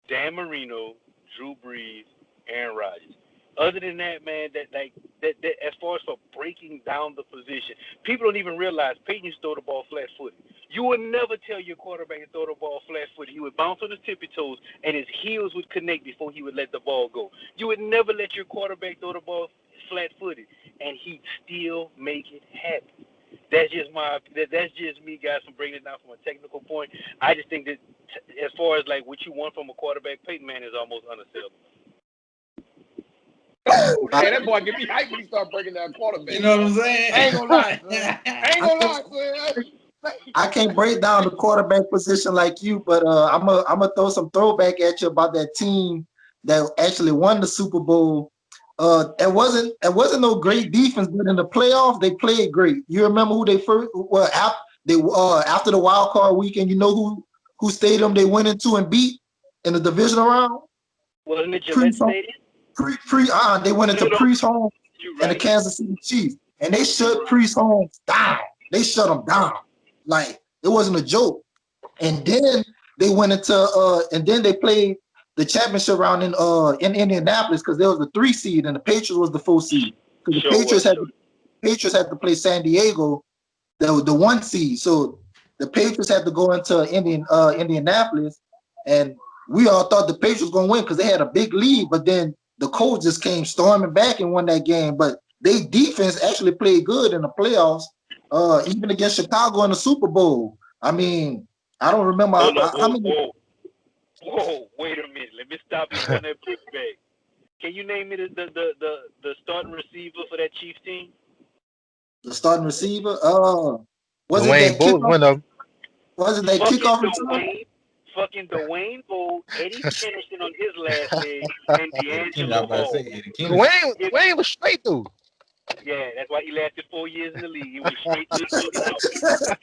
Dan Marino, Drew Brees, Aaron Rodgers. Other than that, man, that as far as for breaking down the position, people don't even realize Peyton used to throw the ball flat-footed. You would never tell your quarterback to throw the ball flat-footed. He would bounce on his tippy toes, and his heels would connect before he would let the ball go. You would never let your quarterback throw the ball flat-footed, and he'd still make it happen. That's just me, guys, from breaking it down from a technical point. I just think that as far as like what you want from a quarterback, Peyton Manning is almost unassailable. Man, that boy get me hyped when he start breaking down quarterback. You know what I'm saying? I ain't gonna lie. I ain't gonna lie. I can't break down the quarterback position like you, but I'm gonna throw some throwback at you about that team that actually won the Super Bowl. It wasn't no great defense, but in the playoff they played great. You remember who they first? Well, after the wild card weekend, you know who stadium they went into and beat in the divisional round? Wasn't it Gillette Stadium? They went into Priest home and the Kansas City Chiefs, and they shut Priest home down. They shut them down like it wasn't a joke. And then they went into and then they played the championship round in Indianapolis because there was the 3 seed and the Patriots was the 4 seed. Because the Patriots had to play San Diego, the 1 seed. So the Patriots had to go into Indianapolis, and we all thought the Patriots was gonna win because they had a big lead, but then the Colts just came storming back and won that game. But their defense actually played good in the playoffs, even against Chicago in the Super Bowl. I mean, I don't remember how many. Whoa, wait a minute. Let me stop you on that big bag. Can you name me the starting receiver for that Chiefs team? The starting receiver? Was Dwayne it that kickoff? One of them. Was it that kickoff return? Fucking Dwayne Bowe, Eddie Henderson on his last leg, and D'Angelo Hall. Dwayne was straight through. Yeah, that's why he lasted 4 years in the league. He went straight to the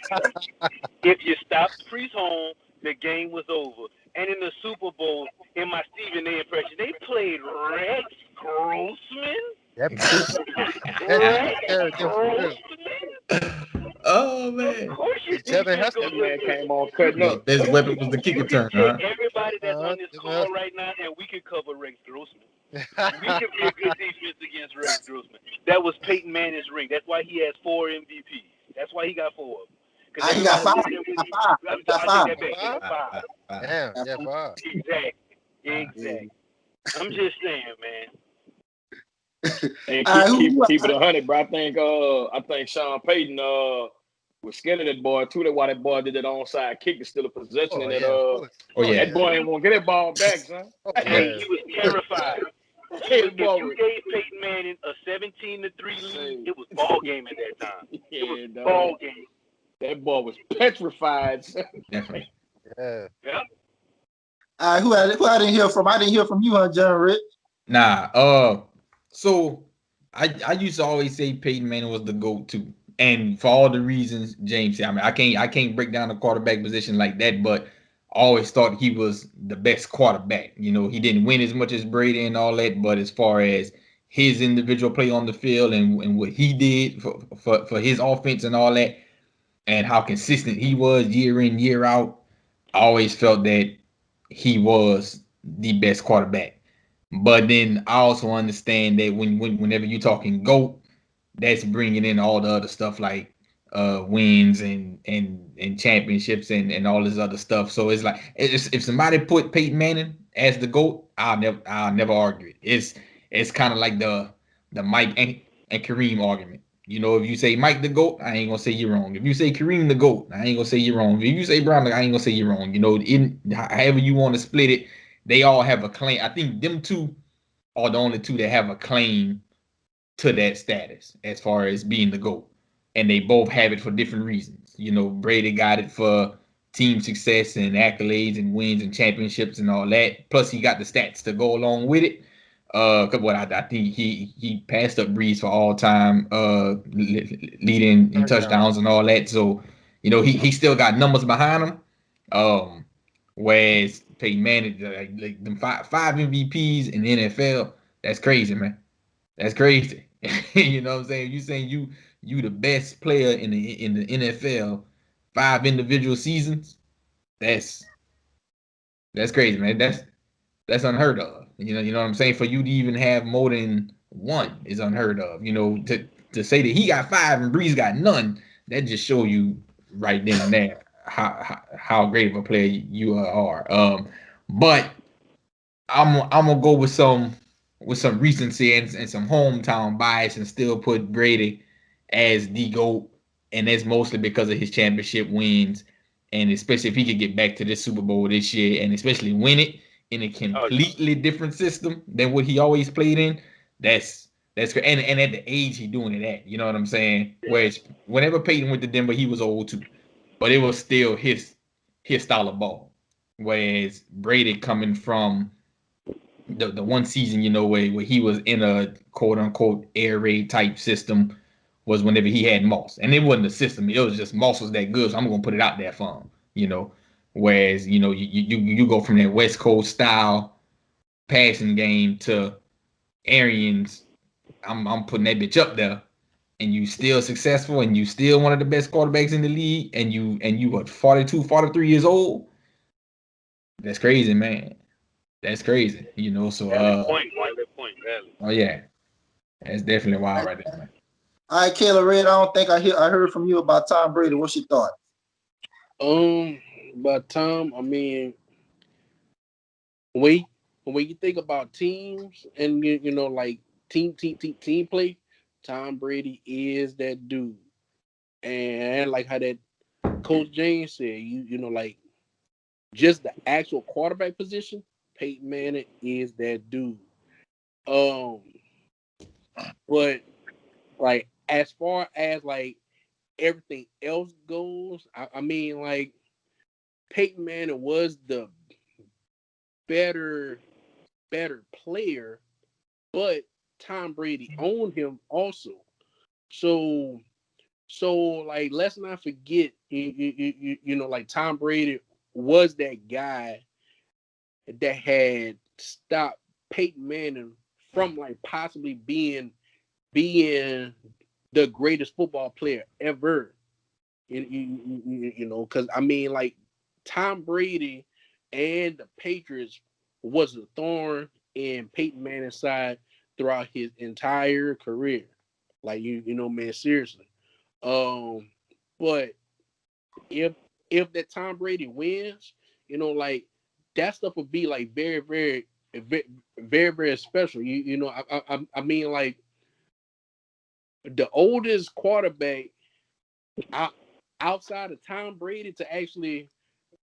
If you stopped Priest home, the game was over. And in the Super Bowl, in my Stephen A. impression, they played Rex Grossman. Rex Grossman. Oh man! Of course you Kevin Heston man came on cutting up. Best weapon was the kick return. Everybody that's on this call right now, and we could cover Rex Grossman. We could be a good defense against Rex Grossman. That was Peyton Manning's ring. That's why he has 4 MVPs. That's why he got 4 of them. He got 5. I take that back. 5. Damn, yeah, 5. Exactly. I'm just saying, man. And keep it 100, bro. I think Sean Payton was scared of that boy too. That's why that boy did that onside kick to steal a possession. That boy ain't gonna get that ball back, son. He was terrified. If you gave Peyton Manning a 17-3 lead, it was ball game at that time. It was ball game. That boy was petrified. Definitely. Yeah. Who I didn't hear from? I didn't hear from you, huh, John Rick? Nah. So I used to always say Peyton Manning was the go-to, and for all the reasons James said. I mean, I can't break down the quarterback position like that, but I always thought he was the best quarterback. You know, he didn't win as much as Brady and all that, but as far as his individual play on the field and what he did for his offense and all that, and how consistent he was year in, year out, I always felt that he was the best quarterback. But then I also understand that whenever you're talking GOAT, that's bringing in all the other stuff like wins and championships and all this other stuff. So it's like if somebody put Peyton Manning as the GOAT, I'll never argue it. It's kind of like the Mike and Kareem argument. You know, if you say Mike the GOAT, I ain't gonna say you're wrong. If you say Kareem the GOAT, I ain't gonna say you're wrong. If you say Brown, I ain't gonna say you're wrong. You know, however you want to split it, they all have a claim. I think them two are the only two that have a claim to that status as far as being the GOAT. And they both have it for different reasons. You know, Brady got it for team success and accolades and wins and championships and all that. Plus, he got the stats to go along with it. What I think he passed up Breeze for all time leading in touchdowns and all that. So, you know, he still got numbers behind him. Whereas Peyton Manning, like them five MVPs in the NFL, that's crazy, man. That's crazy. You know what I'm saying? You saying you the best player in the NFL, 5 individual seasons. That's crazy, man. That's unheard of. You know what I'm saying? For you to even have more than one is unheard of. You know, to say that he got 5 and Breeze got none, that just show you right then and there how great of a player you are. But I'm gonna go with some recency and some hometown bias and still put Brady as the GOAT, and that's mostly because of his championship wins, and especially if he could get back to this Super Bowl this year and especially win it in a completely different system than what he always played in. That's great, and at the age he doing it at, you know what I'm saying? Whereas whenever Peyton went to Denver, he was old too, but it was still his style of ball. Whereas Brady coming from the one season, you know, where he was in a quote unquote air raid type system was whenever he had Moss. And it wasn't a system, it was just Moss was that good, so I'm gonna put it out there for him, you know. Whereas, you know, you go from that West Coast style passing game to Arians, I'm putting that bitch up there. And you still successful and you still one of the best quarterbacks in the league, and you what 42, 43 years old. That's crazy, man. That's crazy, you know. So Valid point. oh yeah, that's definitely wild right there, man. All right, Kayla Red, I don't think I heard from you about Tom Brady. What's your thought? But Tom, I mean, when you think about teams and you know like team play, Tom Brady is that dude. And like how that Coach James said, you know like just the actual quarterback position, Peyton Manning is that dude. Um, but like as far as like everything else goes, I mean like Peyton Manning was the better player, but Tom Brady owned him also. So like let's not forget you know like Tom Brady was that guy that had stopped Peyton Manning from like possibly being the greatest football player ever. You know, because I mean, like Tom Brady and the Patriots was a thorn in Peyton Manning's side throughout his entire career. Like you know, man, seriously. Um, but if that Tom Brady wins, you know, like that stuff would be like very special. You know, I mean, like the oldest quarterback out, outside of Tom Brady to actually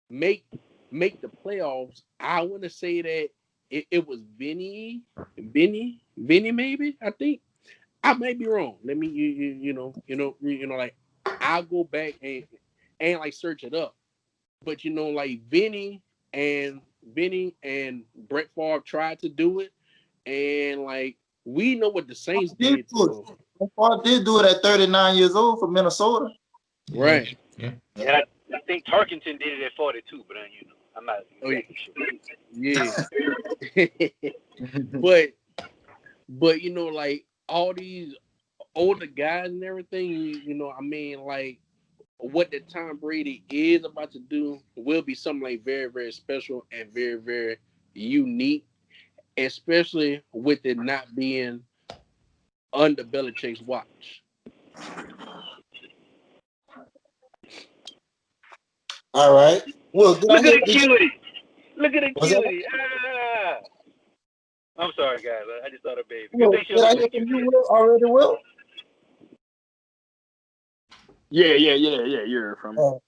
make the playoffs. I want to say that it was Vinny, maybe. I think I might be wrong. Let me you know like I'll go back and like search it up. But you know like and Vinny and Brett Favre tried to do it, and like we know what the Saints did to him. Favre did do it at 39 years old for Minnesota. Right. Yeah. And I think Tarkenton did it at 42, but you know, I'm not exactly sure. Yeah. but you know, like all these older guys and everything, you know, I mean, like what the Tom Brady is about to do will be something like very, very special and very, very unique, especially with it not being under Belichick's watch. All right. Well, did I Look at hear? the cutie. Look at the Was that? cutie. Ah. I'm sorry, guys. I just thought of baby. Good Will, thing she did don't I look hear as from cute you, yet. Will? Already, Will? Yeah. You heard from me. All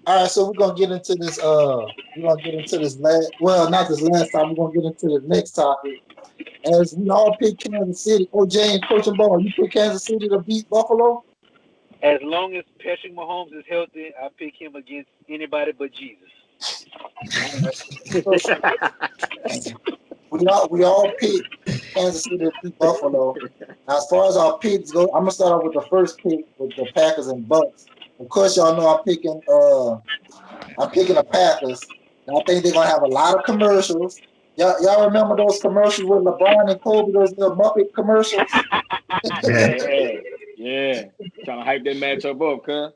right. So we're gonna get into this. We're gonna get into this last. Well, not this last time. We're gonna get into the next topic. As we all pick Kansas City. Oh, James, coaching ball. You pick Kansas City to beat Buffalo. As long as Patrick Mahomes is healthy, I pick him against anybody but Jesus. So we all pick Kansas City to beat Buffalo. Now, as far as our picks go, I'm gonna start off with the first pick with the Packers and Bucks. Of course, y'all know I'm picking the Packers. And I think they're gonna have a lot of commercials. Y'all remember those commercials with LeBron and Kobe, those little Muppet commercials? Yeah. Yeah. Trying to hype that matchup up, cuz.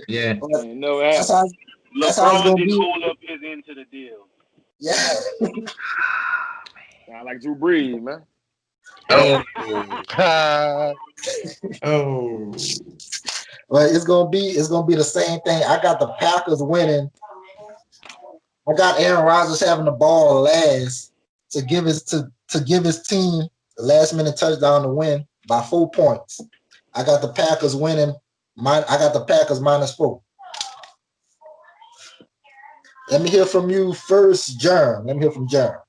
Yeah. But Ain't no that's happening. how that's how it's LeBron gonna didn't be. hold up his end to the deal. Yeah. Sound like Drew Brees, man. Oh. Ah, Oh. But it's gonna be the same thing. I got the Packers winning. I got Aaron Rodgers having the ball last to give his team the last minute touchdown to win by 4 points. I got the Packers winning. I got the Packers -4. Let me hear from you first, Jerm. Let me hear from Jerm.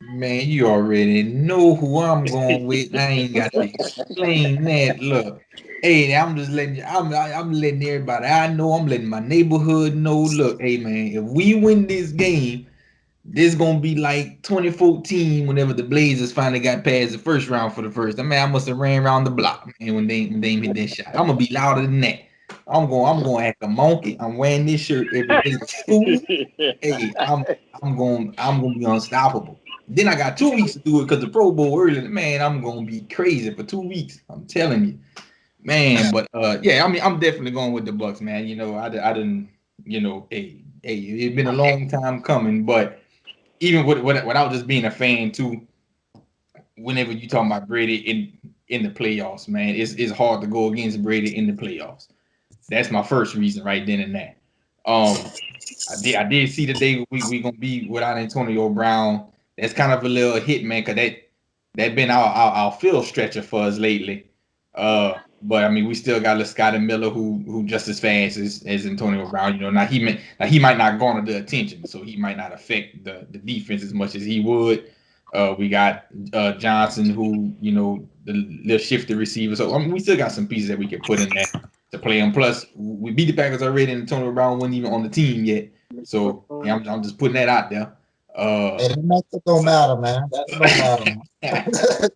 Man, you already know who I'm going with. I ain't got to explain that. Look, hey, I'm just letting you. I'm letting everybody. I know. I'm letting my neighborhood know. Look, hey man, if we win this game, this gonna be like 2014 whenever the Blazers finally got past the first round for the first. I mean, I must have ran around the block, man, when they hit that shot. I'm gonna be louder than that. I'm going to act a monkey. I'm wearing this shirt every day to school. Hey, I'm gonna be unstoppable. Then I got 2 weeks to do it because the Pro Bowl early. Man, I'm gonna be crazy for 2 weeks. I'm telling you, man. But yeah, I mean, I'm definitely going with the Bucks, man. You know, I didn't, hey, it's been a long time coming, but even without just being a fan too, whenever you talking about Brady in the playoffs, man, it's hard to go against Brady in the playoffs. That's my first reason right then and there. I did see the day we gonna be without Antonio Brown. That's kind of a little hit, man, because that been our field stretcher for us lately. But I mean, we still got Scotty Miller who just as fast as Antonio Brown. You know, now he might not garner the attention, so he might not affect the defense as much as he would. We got Johnson, who the little shifty receiver. So I mean, we still got some pieces that we can put in there to play him. Plus, we beat the Packers already, and Antonio Brown wasn't even on the team yet. So yeah, I'm just putting that out there. Hey, that don't matter, man. That don't matter.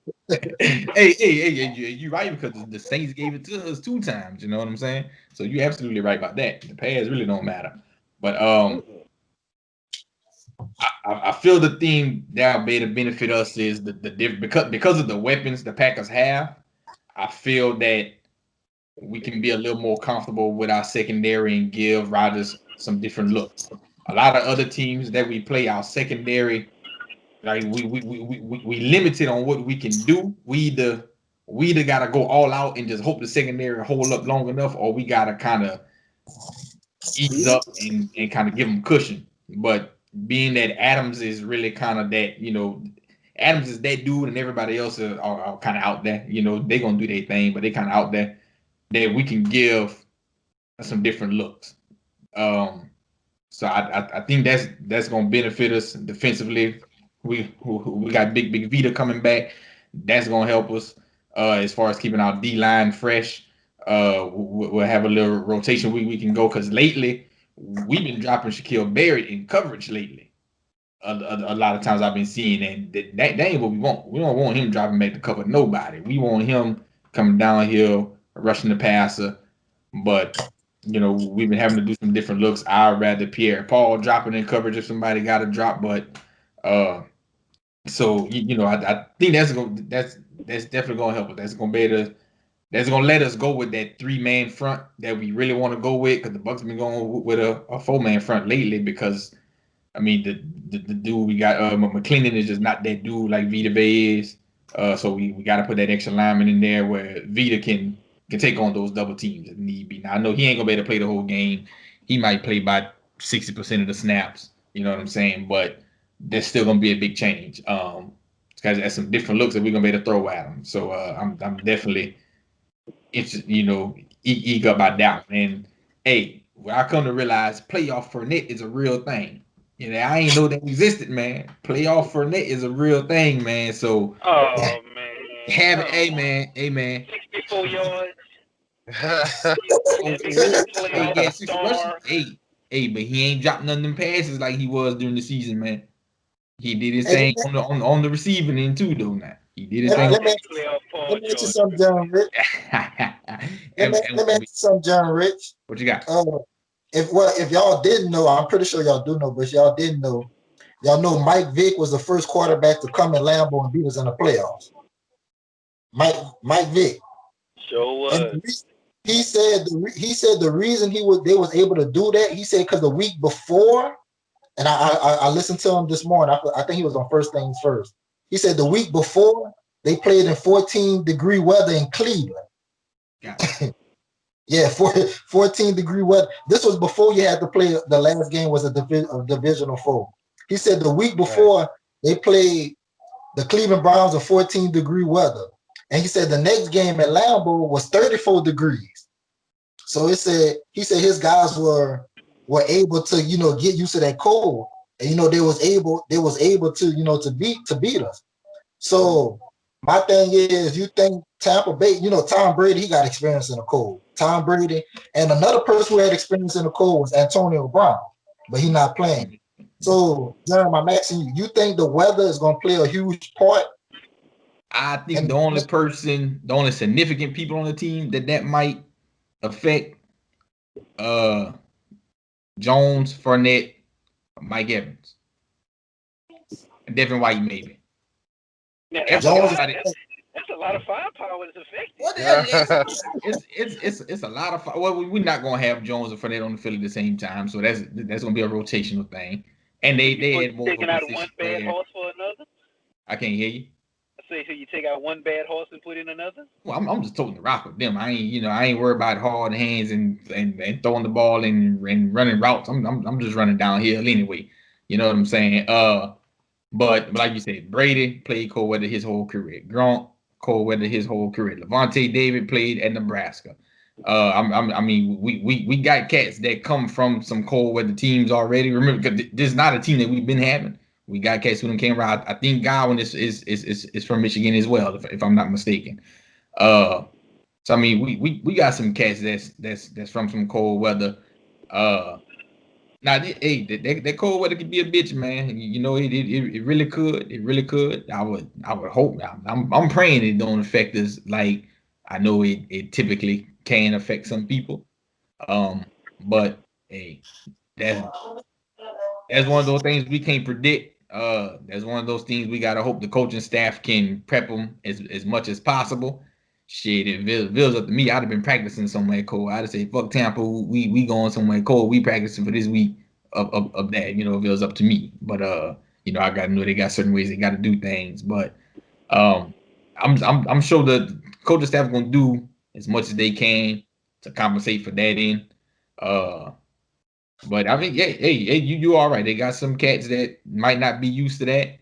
hey, you right because the Saints gave it to us 2 times. You know what I'm saying? So you're absolutely right about that. The pads really don't matter. But I feel the thing that may benefit us is the because of the weapons the Packers have. I feel that we can be a little more comfortable with our secondary and give Rodgers some different looks. A lot of other teams that we play, our secondary, like we limited on what we can do. We either gotta go all out and just hope the secondary hold up long enough, or we gotta kind of ease up and kind of give them cushion. But being that Adams is really kind of that, Adams is that dude, and everybody else are kind of out there. They're gonna do their thing, but they kind of out there. That we can give some different looks. So I think that's gonna benefit us defensively. We got big Vita coming back. That's gonna help us as far as keeping our D line fresh. We'll have a little rotation we can go because lately we've been dropping Shaquille Barrett in coverage lately. A lot of times I've been seeing that ain't what we want. We don't want him dropping back to cover nobody. We want him coming downhill, rushing the passer. But we've been having to do some different looks. I'd rather Pierre Paul dropping in coverage if somebody got a drop, but so I think that's definitely gonna help us. That's gonna let us go with that 3-man front that we really want to go with because the Bucks have been going with a 4-man front lately because I mean, the dude we got, McClendon is just not that dude like Vita Bay is. So we got to put that extra lineman in there where Vita can take on those double teams if need be. Now I know he ain't gonna be able to play the whole game. He might play by 60% of the snaps. You know what I'm saying? But there's still gonna be a big change. Because there's some different looks that we're gonna be able to throw at him. So I'm definitely eager about that. And hey, where I come to realize playoff Fournette is a real thing. I ain't know that existed, man. Playoff Fournette is a real thing, man. So Oh man, hey man, 64 yards. Oh, That nigga's a hey, playoff yeah, 60 rushes. star. But he ain't dropped none of them passes like he was during the season, man. He did his Hey, thing on the receiving end too, though. Now he did his let, thing. let me Playoff let Paul me ask you George. something, John Rich. Let me And ask you something, John Rich. what you got? If y'all didn't know, I'm pretty sure y'all do know, but y'all didn't know. Y'all know Mike Vick was the first quarterback to come in Lambeau and beat us in the playoffs. Mike Vick. Sure And was. he said the reason they was able to do that. He said because the week before, and I listened to him this morning. I think he was on First Things First. He said the week before they played in 14-degree weather in Cleveland. Gotcha. Yeah, 14-degree weather. This was before you had to play. The last game was a divisional foe. He said the week before they played the Cleveland Browns in 14-degree weather, and he said the next game at Lambeau was 34 degrees. So he said his guys were able to get used to that cold, and they was able to beat us. So my thing is, you think Tampa Bay, Tom Brady, he got experience in the cold. Tom Brady, and another person who had experience in the cold was Antonio Brown, but he's not playing. So, John, I'm asking you, you think the weather is going to play a huge part? I think the only significant people on the team that might affect, Jones, Fournette, Mike Evans, Devin White, maybe. Now Jones, that's a lot of firepower that's affected. What the hell? It's a lot of. Well, we're not gonna have Jones and Fournette on the field at the same time, so that's gonna be a rotational thing. And they had more of a taking out position one bad player. horse for another. I can't hear you. I say, so you take out one bad horse and put in another. Well, I'm just toting the rock with them. I ain't worried about hard hands and throwing the ball and running routes. I'm just running downhill anyway. You know what I'm saying? But like you said, Brady played cold weather his whole career. Gronk cold weather his whole career. Levante David played at Nebraska. I mean, we got cats that come from some cold weather teams already. Remember, this is not a team that we've been having. We got cats who came around. I think Godwin is from Michigan as well, if I'm not mistaken. So I mean, we got some cats that's from some cold weather. Now, that cold weather could be a bitch, man. It really could. It really could. I would hope. I'm praying it don't affect us like I know it typically can affect some people. But hey, that's one of those things we can't predict. That's one of those things we gotta hope the coaching staff can prep them as much as possible. Shit, if Ville's up to me, I'd have been practicing somewhere cold. I'd have said, fuck Tampa, we going somewhere cold. We practicing for this week of that. If it was up to me. But I gotta know they got certain ways they gotta do things. But I'm sure the coaching staff gonna do as much as they can to compensate for that end. But I mean, hey, you all right. They got some cats that might not be used to that.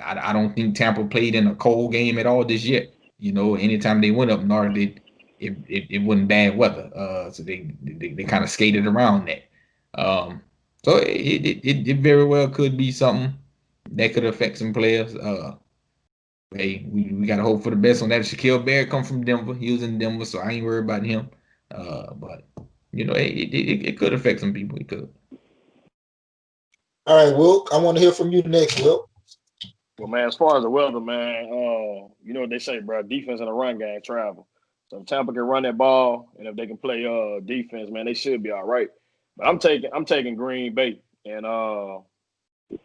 I don't think Tampa played in a cold game at all this year. Anytime they went up north, it wasn't bad weather. So they kind of skated around that. So it very well could be something that could affect some players. Hey, we gotta hope for the best on that. Shaquille Barrett come from Denver. He was in Denver, so I ain't worried about him. But it could affect some people. It could. all right, Wilk, I want to hear from you next, Wilk. Well, man, as far as the weather, man, you know what they say, bro. Defense and the run game travel. So if Tampa can run that ball, and if they can play defense, man, they should be all right. But I'm taking Green Bay, and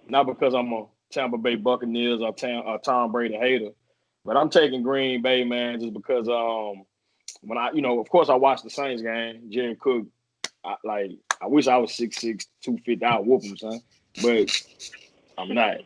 not because I'm a Tampa Bay Buccaneers or Tom Brady hater, but I'm taking Green Bay, man, just because when of course I watched the Saints game. Jerry Cook, I I wish I was 6'6", 250. I'd whoop him, son. But I'm not.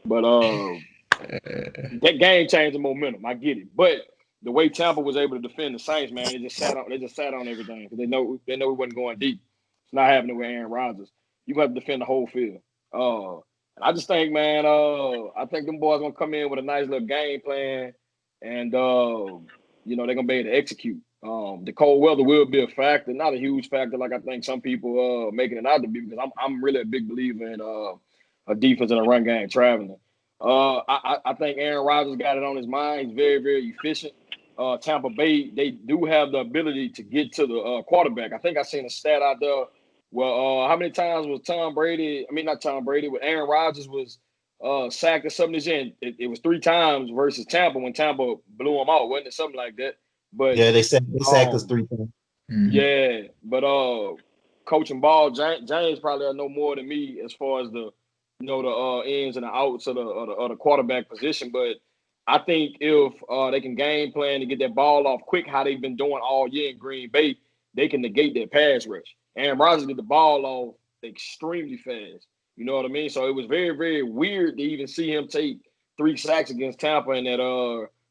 But that game changed the momentum. I get it. But the way Tampa was able to defend the Saints, man, they just sat on everything because they know we wasn't going deep. It's not happening with Aaron Rodgers. You got to defend the whole field. And I just think, man, I think them boys gonna come in with a nice little game plan, and they're gonna be able to execute. The cold weather will be a factor, not a huge factor like I think some people making it out to be, because I'm really a big believer in a defense and a run game traveling. I think Aaron Rodgers got it on his mind. He's very, very efficient. Tampa Bay, they do have the ability to get to the quarterback. I think I seen a stat out there. Well, how many times was Tom Brady? I mean, not Tom Brady, but Aaron Rodgers was sacked or something this year. It was 3 times versus Tampa when Tampa blew him out, wasn't it? Something like that. But Yeah, they sacked us 3 times. yeah, but coaching ball, James probably know more than me as far as the ins and the outs of the quarterback position. But I think if they can game plan to get that ball off quick, how they've been doing all year in Green Bay, they can negate that pass rush. Aaron Rodgers get the ball off extremely fast. You know what I mean? So it was very, very weird to even see him take 3 sacks against Tampa in that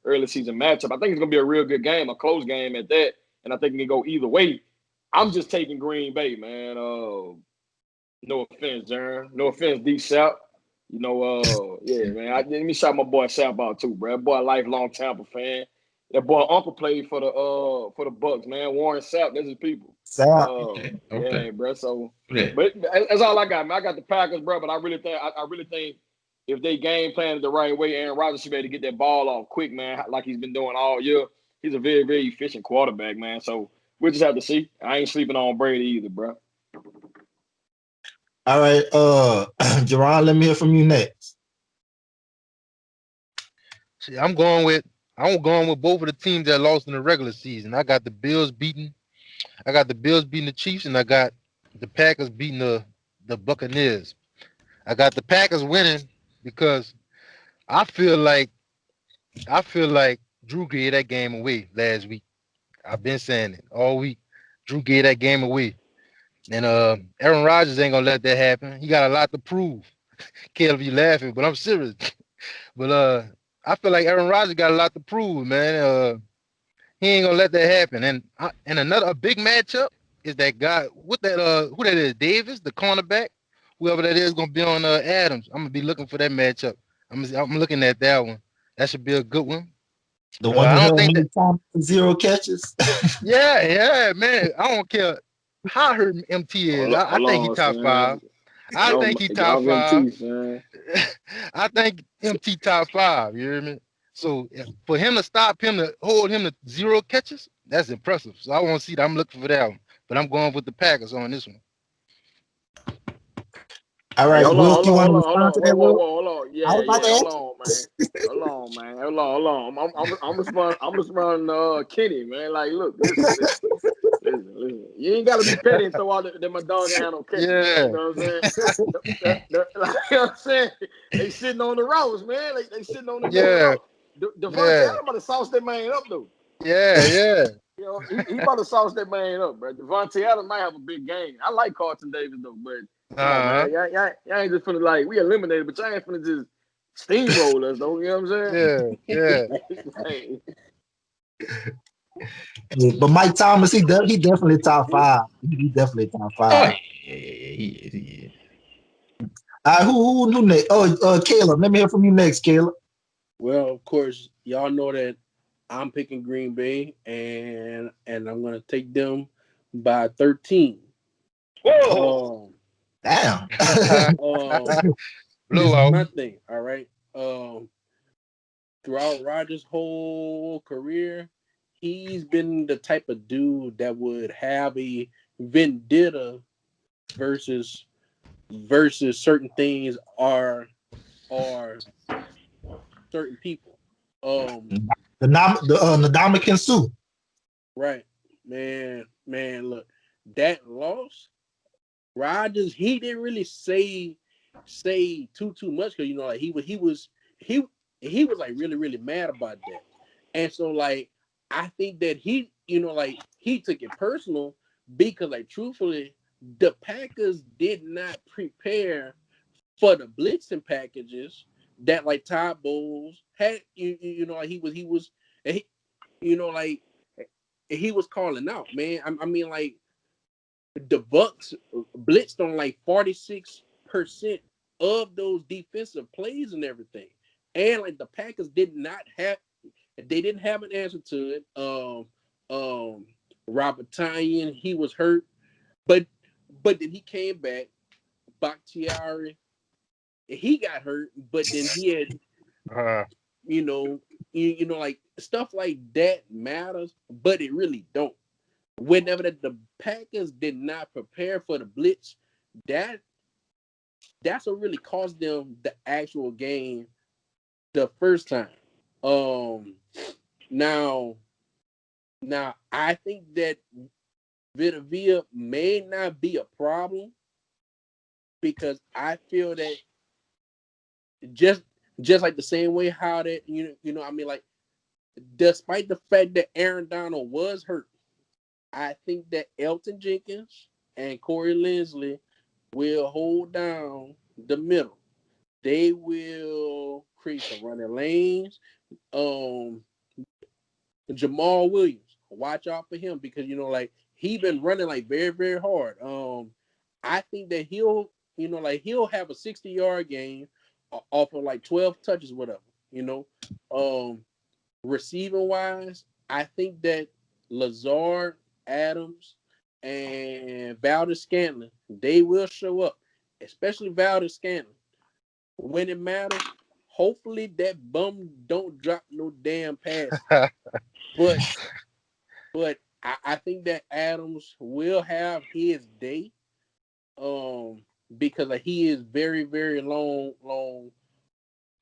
early season matchup. I think it's gonna be a real good game, a close game at that. And I think it can go either way. I'm just taking Green Bay, man. No offense, Jaron. No offense, D South. Yeah, man. Let me shout my boy South out too, bro. That boy, a lifelong Tampa fan. That boy Uncle played for the Bucks, man. Warren Sapp, that's his people. Okay. Yeah, bro. So, but that's all I got, man. I got the Packers, bro. But I really think if they game plan it the right way, Aaron Rodgers should be able to get that ball off quick, man, like he's been doing all year. He's a very, very efficient quarterback, man. So we'll just have to see. I ain't sleeping on Brady either, bro. All right, Jerron, let me hear from you next. See, I'm going with both of the teams that lost in the regular season. I got the Bills beating the Chiefs, and I got the Packers beating the Buccaneers. I got the Packers winning because I feel like Drew gave that game away last week. I've been saying it all week. Drew gave that game away. And Aaron Rodgers ain't gonna let that happen. He got a lot to prove. Caleb, you laughing, but I'm serious. But I feel like Aaron Rodgers got a lot to prove, man. He ain't gonna let that happen. And another big matchup is that guy. What that who that is? Davis, the cornerback. Whoever that is gonna be on Adams. I'm gonna be looking for that matchup. I'm looking at that one. That should be a good one. The one who held many times for 0 catches. Yeah, man. I don't care how hurt MT is. I think he top 5. I think he top 5. I think MT top 5. You hear me? So for him to stop him, to hold him to 0 catches, that's impressive. So I want to see that. I'm looking for that one. But I'm going with the Packers on this one. All right, Will, you want to respond to that? Hold on. Yeah, hold on, man. Hold on. I'm responding Kenny, man. Like, look, listen. You ain't gotta be petty and throw out that my dog ain't had no catches. Yeah. You know what I'm saying? You know what I'm saying? They sitting on the routes, man. They sitting on the route. Devontae Adams about to sauce that man up, though. Yeah. You know, he about to sauce that man up, bro. Devontae Adams might have a big game. I like Carlton Davis, though, but come on, man. Y'all ain't just finna, like, we eliminated, but y'all ain't finna just steamroll us, though. You know what I'm saying? Yeah. But Mike Thomas, he definitely top 5. He definitely top 5. Yeah. Who next? Caleb. Let me hear from you next, Caleb. Well, of course, y'all know that I'm picking Green Bay, and I'm gonna take them by 13. Whoa! Damn. This is my thing. All right. Throughout Rodgers' whole career, he's been the type of dude that would have a vendetta versus certain things or certain people. The Ndamukong Suh. Right, man. Look, that loss, Rodgers, he didn't really say too much because like he was like really, really mad about that. And so like I think that he, like he took it personal because like truthfully, the Packers did not prepare for the blitzing packages that like Todd Bowles had. You know, like he was, you know, like he was calling out, man. I mean, like the Bucks blitzed on like 46% of those defensive plays and everything, and like the Packers didn't have an answer to it. Robert Tyan, he was hurt, but then he came back. Bakhtiari, he got hurt, but then he had, you know, like stuff like that matters, but it really don't. Whenever the Packers did not prepare for the blitz, that's what really cost them the actual game the first time. Now I think that Vitavia may not be a problem because I feel that just like the same way how that I mean, like, despite the fact that Aaron Donald was hurt, I think that Elton Jenkins and Corey Linsley will hold down the middle. They will create some running lanes. Jamal Williams, watch out for him because like he been running like very, very hard. I think that he'll have a 60-yard game off of like 12 touches, whatever. Receiving wise, I think that Lazard, Adams, and Valdez-Scantling, they will show up, especially Valdez-Scantling. When it matters, hopefully that bum don't drop no damn pass. But I think that Adams will have his day, because like, he is very, very long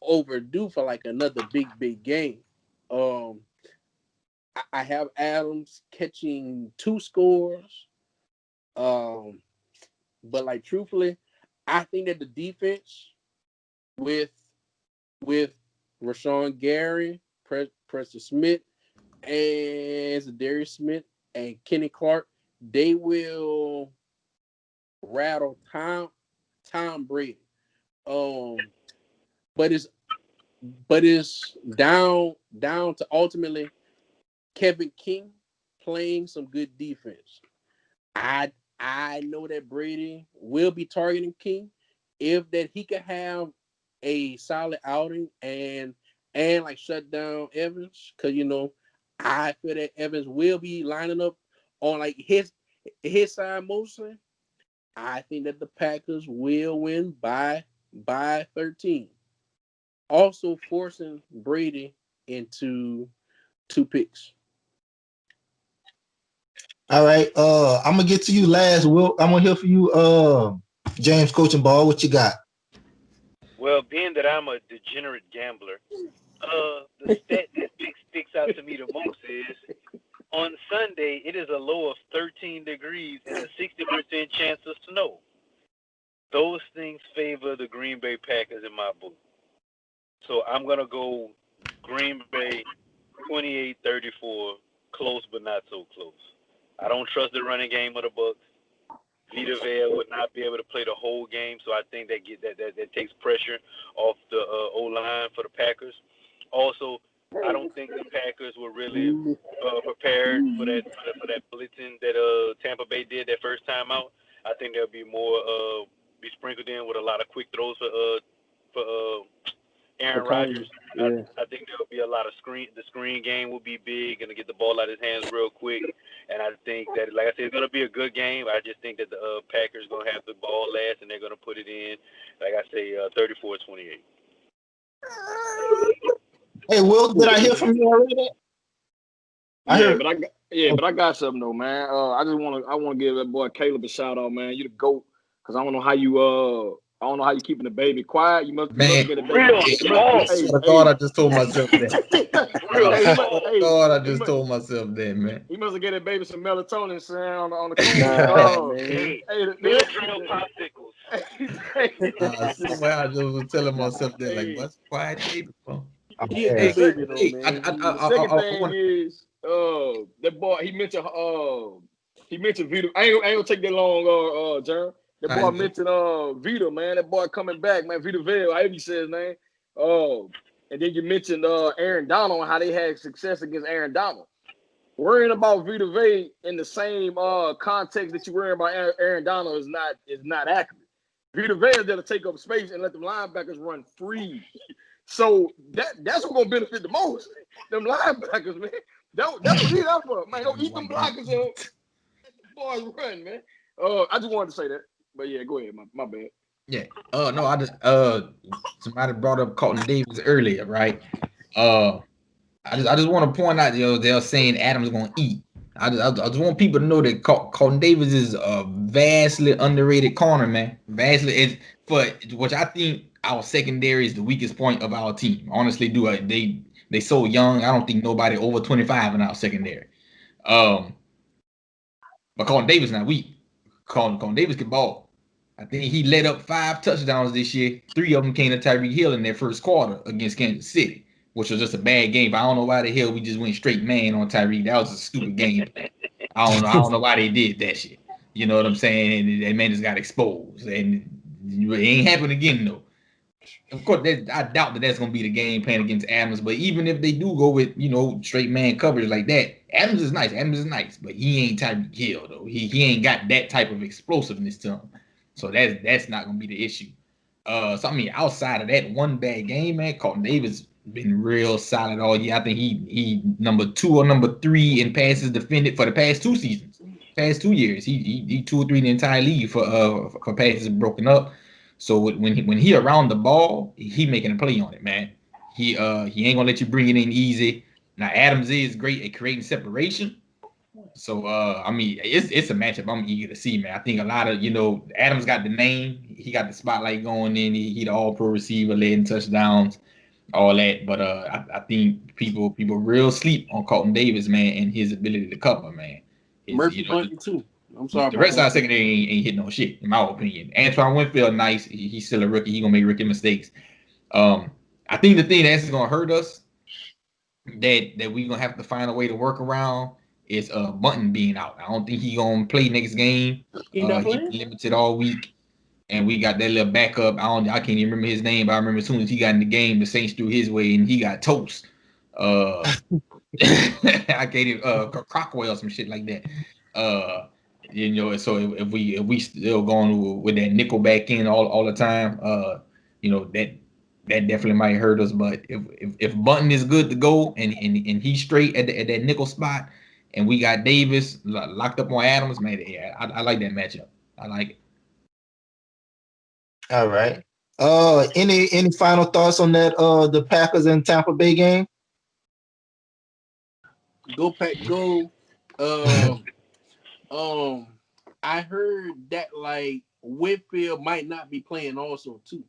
overdue for like another big game. I have Adams catching 2 scores. But like, truthfully, I think that the defense with Rashawn Gary, Preston Smith, and Zadarius Smith and Kenny Clark, they will rattle Tom Brady. But it's down to ultimately Kevin King playing some good defense. I know that Brady will be targeting King if that he could have a solid outing and like shut down Evans, because I feel that Evans will be lining up on like his side mostly. I think that the Packers will win by 13. Also forcing Brady into 2 picks. All right. I'm gonna get to you last. I'm gonna hear from you, James Coaching Ball. What you got? Well, being that I'm a degenerate gambler, the stat that sticks out to me the most is on Sunday it is a low of 13 degrees and a 60% chance of snow. Those things favor the Green Bay Packers in my book. So I'm gonna go Green Bay 28-34, close but not so close. I don't trust the running game of the Bucks. Vita Vea would not be able to play the whole game, so I think that takes pressure off the O-line for the Packers. Also, I don't think the Packers were really prepared for that blitzing that Tampa Bay did that first time out. I think there'll be more be sprinkled in with a lot of quick throws for Aaron Rodgers. Yeah. I think there'll be a lot of screen. The screen game will be big and to get the ball out of his hands real quick. And I think that, like I said, it's going to be a good game. I just think that the Packers going to have the ball last and they're going to put it in, like I say, 34-28. Hey, Will, did I hear from you already? But I got something though, man. I want to give that boy Caleb a shout out, man. You the GOAT, because I don't know how you keeping the baby quiet. You must get a baby. I just told myself that. I just told myself that, man. He must have get that baby some melatonin, son, on the cool. Popsicles. Somewhere I just was telling myself that, like, what's quiet baby? The second thing is that boy, he mentioned He mentioned Vita. I ain't gonna take that long, Jaron. That boy mentioned Vita, man. That boy coming back, man. Vita Vale, however you say his name. And then you mentioned Aaron Donald and how they had success against Aaron Donald. Worrying about Vita Vea in the same context that you're worrying about Aaron Donald is not accurate. Vita Vea is there to take up space and let the linebackers run free. So that's what's gonna benefit the most. Them linebackers, man. That's what he's out for, man. Don't eat them blockers up. Boys run, man. I just wanted to say that. But yeah, go ahead. My bad. Yeah. No, I just somebody brought up Colton Davis earlier, right? I just want to point out, they're saying Adams gonna eat. I just want people to know that Colton Davis is a vastly underrated corner, man. Vastly, it's for which I think our secondary is the weakest point of our team. Honestly, they so young. I don't think nobody over 25 in our secondary. But Colton Davis not weak. Colton Davis can ball. I think he let up 5 touchdowns this year. 3 of them came to Tyreek Hill in their first quarter against Kansas City, which was just a bad game. But I don't know why the hell we just went straight man on Tyreek. That was a stupid game. I don't know why they did that shit. You know what I'm saying? And that man just got exposed. And it ain't happened again, though. Of course, I doubt that's going to be the game plan against Adams. But even if they do go with, straight man coverage like that, Adams is nice. But he ain't Tyreek Hill, though. He ain't got that type of explosiveness to him. So that's not going to be the issue. So, I mean, outside of that one bad game, man, Colton Davis been real solid all year. I think he number 2 or number 3 in passes defended for the past 2 seasons. Past 2 years. He 2 or 3 in the entire league for passes broken up. So when he around the ball, he making a play on it, man. He ain't gonna let you bring it in easy. Now Adams is great at creating separation. So I mean it's a matchup I'm eager to see, man. I think a lot of Adams got the name, he got the spotlight going in. He the all-pro receiver, leading touchdowns, all that. But I think people real sleep on Colton Davis, man, and his ability to cover, man. Murphy Bunting too. I'm sorry. The rest of our secondary ain't hitting no shit, in my opinion. Antoine Winfield, nice. He's still a rookie. He gonna make rookie mistakes. I think the thing that's gonna hurt us, that we gonna have to find a way to work around, is Bunting being out. I don't think he gonna play next game. He limited all week, and we got that little backup. I can't even remember his name, but I remember as soon as he got in the game, the Saints threw his way and he got toast. I can't even Crockwell or some shit like that. So if we still going with that nickel back in all the time, that definitely might hurt us. But if Bunting is good to go and he's straight at that nickel spot, and we got Davis locked up on Adams, man, yeah, I like that matchup. I like it. All right. Any final thoughts on that? The Packers and Tampa Bay game. Go Pack, go. I heard that like Whitfield might not be playing also too.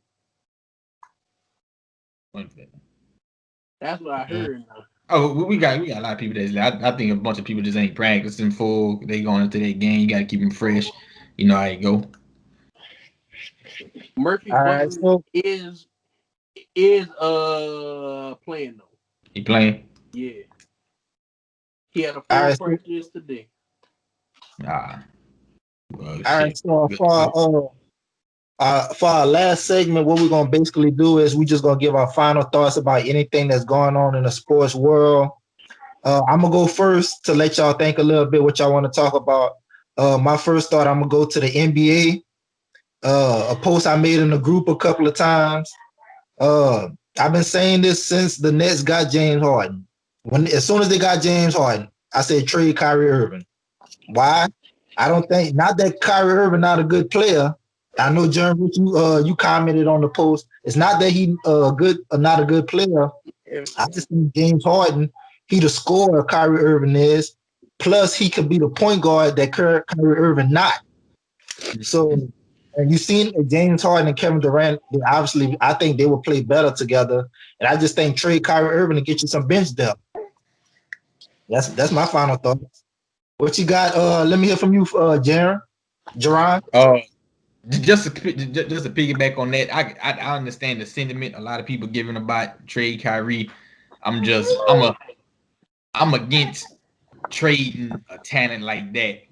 That's what I heard. Oh, we got a lot of people that's. I think a bunch of people just ain't practicing full. They going into that game. You got to keep them fresh. You know how it go. Murphy Bunting is playing though. He playing? Yeah. He had a full practice today. Well, all right, so for our last segment, what we're gonna basically do is we just gonna give our final thoughts about anything that's going on in the sports world. I'm gonna go first to let y'all think a little bit what y'all want to talk about. My first thought, I'm gonna go to the NBA. A post I made in the group a couple of times. I've been saying this since the Nets got James Harden. As soon as they got James Harden, I said trade Kyrie Irving. Why? I don't think, not that Kyrie Irving not a good player. I know, Jeremy, you commented on the post. It's not that he not a good player. I just think James Harden, he the scorer Kyrie Irving is. Plus, he could be the point guard that Kyrie Irving not. So, and you've seen James Harden and Kevin Durant. Obviously, I think they will play better together. And I just think trade Kyrie Irving to get you some bench depth. That's my final thought. What you got? Let me hear from you, Jaron. Just to piggyback on that, I understand the sentiment a lot of people giving about trade Kyrie. I'm against trading a talent like that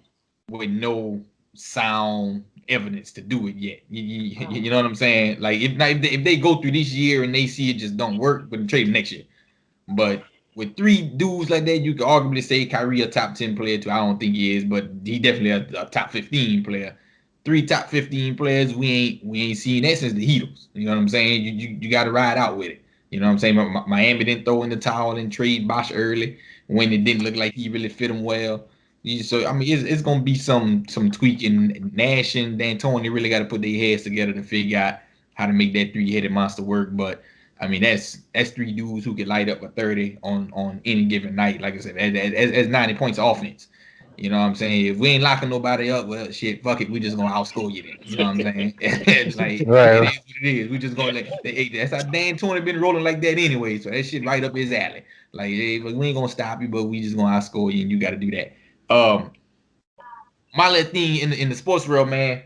with no sound evidence to do it yet. You know what I'm saying? Like if they go through this year and they see it just don't work, but trade next year. But with 3 dudes like that, you could arguably say Kyrie a top 10 player too. I don't think he is, but he definitely a top 15 player. 3 top 15 players, we ain't seen that since the Heatles. You know what I'm saying? You got to ride out with it. You know what I'm saying? Miami didn't throw in the towel and trade Bosh early when it didn't look like he really fit him well. So I mean, it's gonna be some tweaking. Nash and D'Antoni really got to put their heads together to figure out how to make that 3-headed monster work. But I mean, that's 3 dudes who could light up a 30 on any given night. Like I said, as 90 points of offense. You know what I'm saying? If we ain't locking nobody up, well, shit, fuck it. We just gonna outscore you then. You know what I'm saying? It's like it Right. is what it is. We just gonna that's how D'Antoni been rolling like that anyway. So that shit right up his alley. Like, hey, we ain't gonna stop you, but we just gonna outscore you, and you got to do that. My little thing in the sports world, man.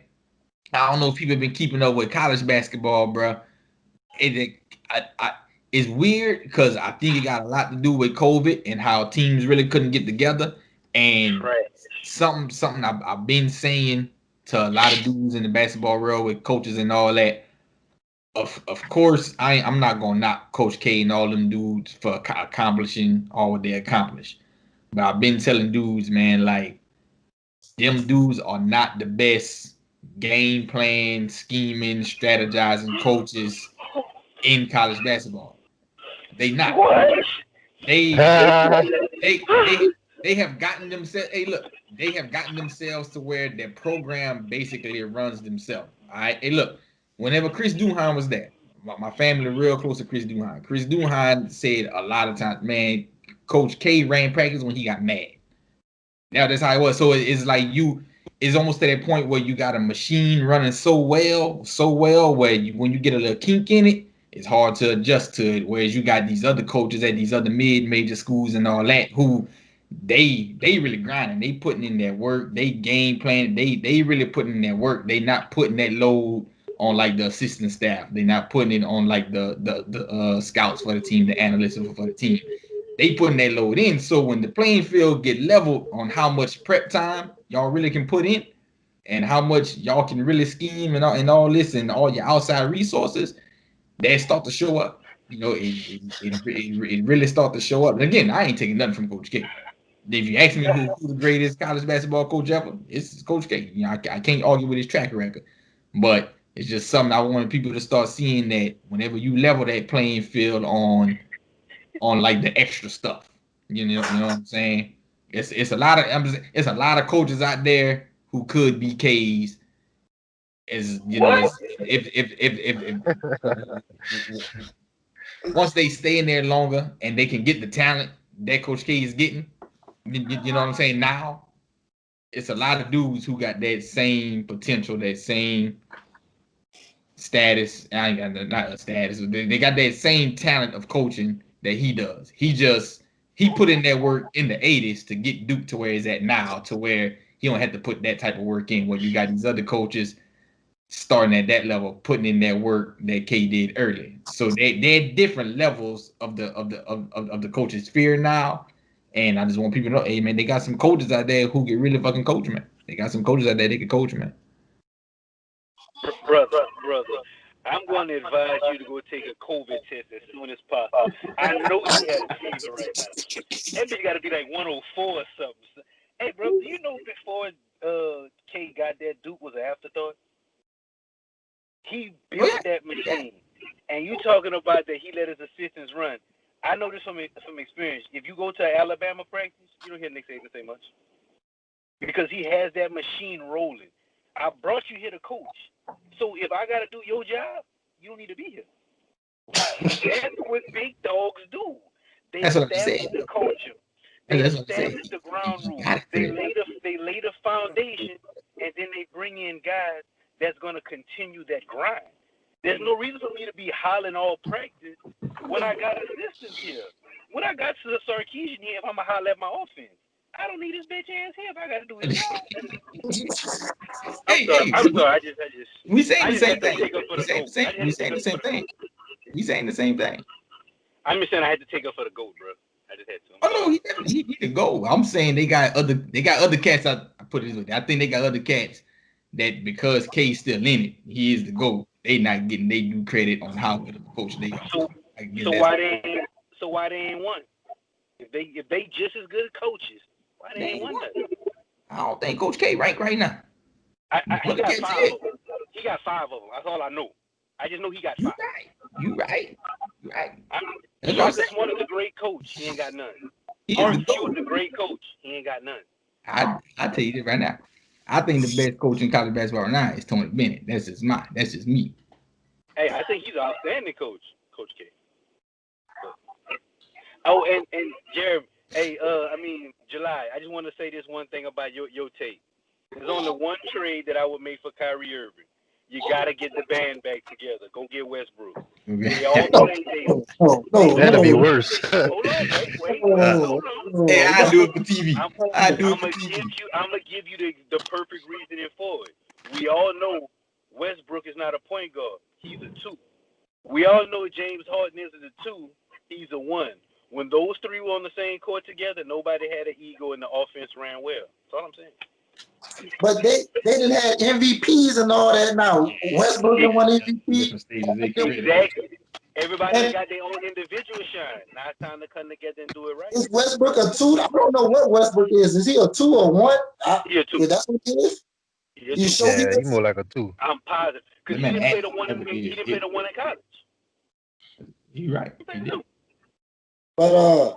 I don't know if people have been keeping up with college basketball, bro. It's weird because I think it got a lot to do with COVID and how teams really couldn't get together. And something I've been saying to a lot of dudes in the basketball world with coaches and all that. Of course, I'm not gonna knock Coach K and all them dudes for accomplishing all what they accomplished. But I've been telling dudes, man, like them dudes are not the best game plan, scheming, strategizing coaches in college basketball. They not. What? They Ah, they they have gotten themselves. Hey, look, they have gotten themselves to where their program basically runs themselves. All right. Hey, look, whenever Chris Duhon was there, my family real close to Chris Duhon. Chris Duhon said a lot of times, man, Coach K ran practice when he got mad. Now that's how it was. So it's like it's almost to that point where you got a machine running so well, where when you get a little kink in it, it's hard to adjust to it. Whereas you got these other coaches at these other mid-major schools and all that who they really grinding. They putting in their work. They game plan. They really putting in their work. They not putting that load on like the assistant staff. They not putting it on like the scouts for the team, the analysts for the team. They putting that load in. So when the playing field get leveled on how much prep time y'all really can put in and how much y'all can really scheme and all this and all your outside resources, that start to show up. You know, it really start to show up. And again, I ain't taking nothing from Coach K. If you ask me who the greatest college basketball coach ever, it's Coach K. You know, I can't argue with his track record, but it's just something I wanted people to start seeing that whenever you level that playing field on like the extra stuff. You know what I'm saying? It's a lot of coaches out there who could be K's as you know What? as if once they stay in there longer and they can get the talent that Coach K is getting, you know what I'm saying? Now it's a lot of dudes who got that same potential, that same status. I ain't got not a status. They got that same talent of coaching that he does. He put in that work in the 80s to get Duke to where he's at now, to where he don't have to put that type of work in. Where you got these other coaches starting at that level, putting in that work that K did early. So they're different levels of the coach's sphere now. And I just want people to know, hey man, they got some coaches out there who can really fucking coach, man. They got some coaches out there that can coach, man. Brother, I'm going to advise you to go take a COVID test as soon as possible. I know you had a fever right now. That bitch got to be like 104 or something. Hey, bro, do you know before K got that, Duke was an afterthought? He built that machine. And you talking about that he let his assistants run. I know this from experience. If you go to Alabama practice, you don't hear Nick Saban say much. Because he has that machine rolling. I brought you here to coach. So if I got to do your job, you don't need to be here. That's what big dogs do. They establish the culture. They establish the ground rules. They lay the foundation, and then they bring in guys that's going to continue that grind. There's no reason for me to be hollering all practice when I got assistants here. When I got to the Sarkeesian here, if I'm going to holler at my offense, I don't need his bitch ass here if I got to do his job. I'm sorry. I just We saying the same thing. We saying the same thing. We saying the same thing. I'm just saying I had to take up for the GOAT, bro. I just had to. Oh no, he the GOAT. I'm saying they got other cats out put it this way. I think they got other cats that because K's still in it, he is the GOAT. They not getting they due credit on how good of a coach they are. So why they ain't won? If they just as good coaches, why they ain't won nothing? I don't think Coach K ranked right now. He got 5 of them. He got 5 of them. That's all I know. I just know he got 5. You right. Marcus Smart is a great coach. He ain't got none. Mark Stewart is a great coach. He ain't got none. I tell you this right now. I think the best coach in college basketball right now is Tony Bennett. That's just me. Hey, I think he's an outstanding coach, Coach K. Oh, and Jeremy, hey, July, I just want to say this one thing about your take. There's only one trade that I would make for Kyrie Irving. You gotta get the band back together. Go get Westbrook. They all play Davis. That'll be worse. Hold on, wait. Oh, Hey, I do it for TV. I'm gonna give you the perfect reasoning for it. We all know Westbrook is not a point guard. He's a 2. We all know James Harden is a 2. He's a 1. When those 3 were on the same court together, nobody had an ego and the offense ran well. That's all I'm saying. but they didn't have MVPs and all that. Now Westbrook done won MVP. Exactly. Everybody got their own individual shine. Now it's time to come together and do it right. Is Westbrook a 2? I don't know what Westbrook is. Is he a 2 or 1? He a 2. That's what he is. You sure Yeah, he's more like a 2. I'm positive because he didn't play the 1 in college. You right. But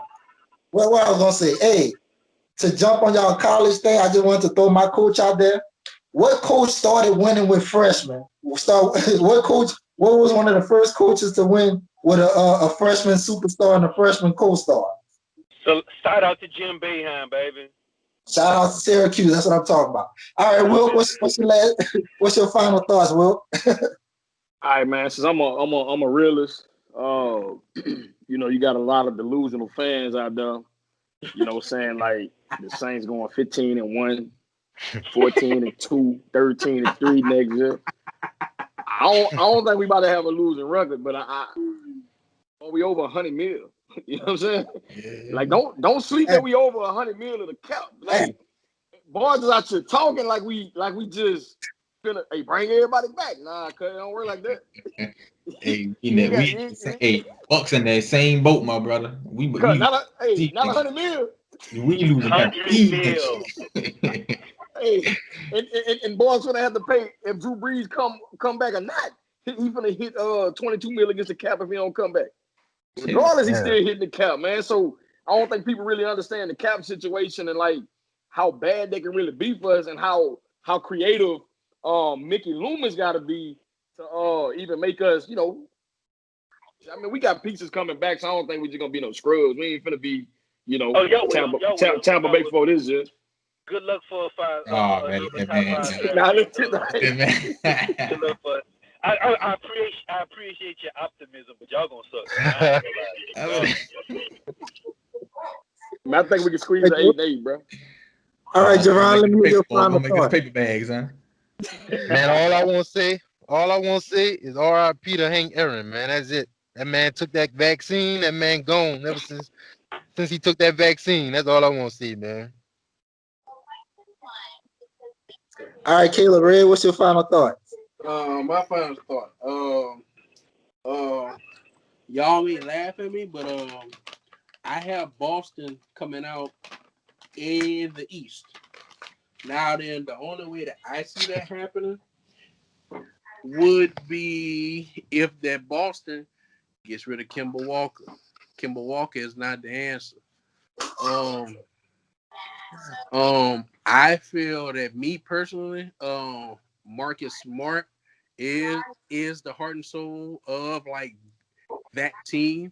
what I was gonna say, hey, to jump on y'all college thing, I just wanted to throw my coach out there. What coach started winning with freshmen? What was one of the first coaches to win with a freshman superstar and a freshman co-star? So shout out to Jim Boeheim, baby. Shout out to Syracuse. That's what I'm talking about. All right, Will, what's your final thoughts, Will? All right, man. Since I'm a realist, you got a lot of delusional fans out there. Saying like the Saints going 15-1, 14-2, 13-3 next year. I don't think we about to have a losing record, but we over 100 mil. You know what I'm saying? Yeah. Like don't sleep that we over 100 mil of the cap. Like boys is out here talking like we just finna bring everybody back. Nah, cause it don't work like that. Hey, Bucks in that same boat, my brother. Not 100 mil. We losing 100 mil. Hey, and boys gonna have to pay if Drew Brees come back or not. He finna hit 22 mil against the cap if he don't come back. Regardless, he's still hitting the cap, man. So I don't think people really understand the cap situation and like how bad they can really be for us and how creative Mickey Loomis got to be to even make us, I mean, we got pieces coming back, so I don't think we're just gonna be no scrubs. We ain't finna be, Tampa Bay before this year. Good luck for a 5. Oh man. Good luck for. I appreciate your optimism, but y'all gonna suck. I think we can squeeze the 8-8, bro. All right, Javon, let me hear your final thought. Paper bags, huh? Man, all I want to say is R.I.P. to Hank Aaron, man. That's it. That man took that vaccine. That man gone ever since he took that vaccine. That's all I want to see, man. All right, Caleb Red, what's your final thought? My final thought. Y'all may laugh at me, but I have Boston coming out in the East. Now then, the only way that I see that happening would be if that Boston gets rid of Kemba Walker. Kemba Walker is not the answer. I feel that me personally, Marcus Smart is the heart and soul of like that team.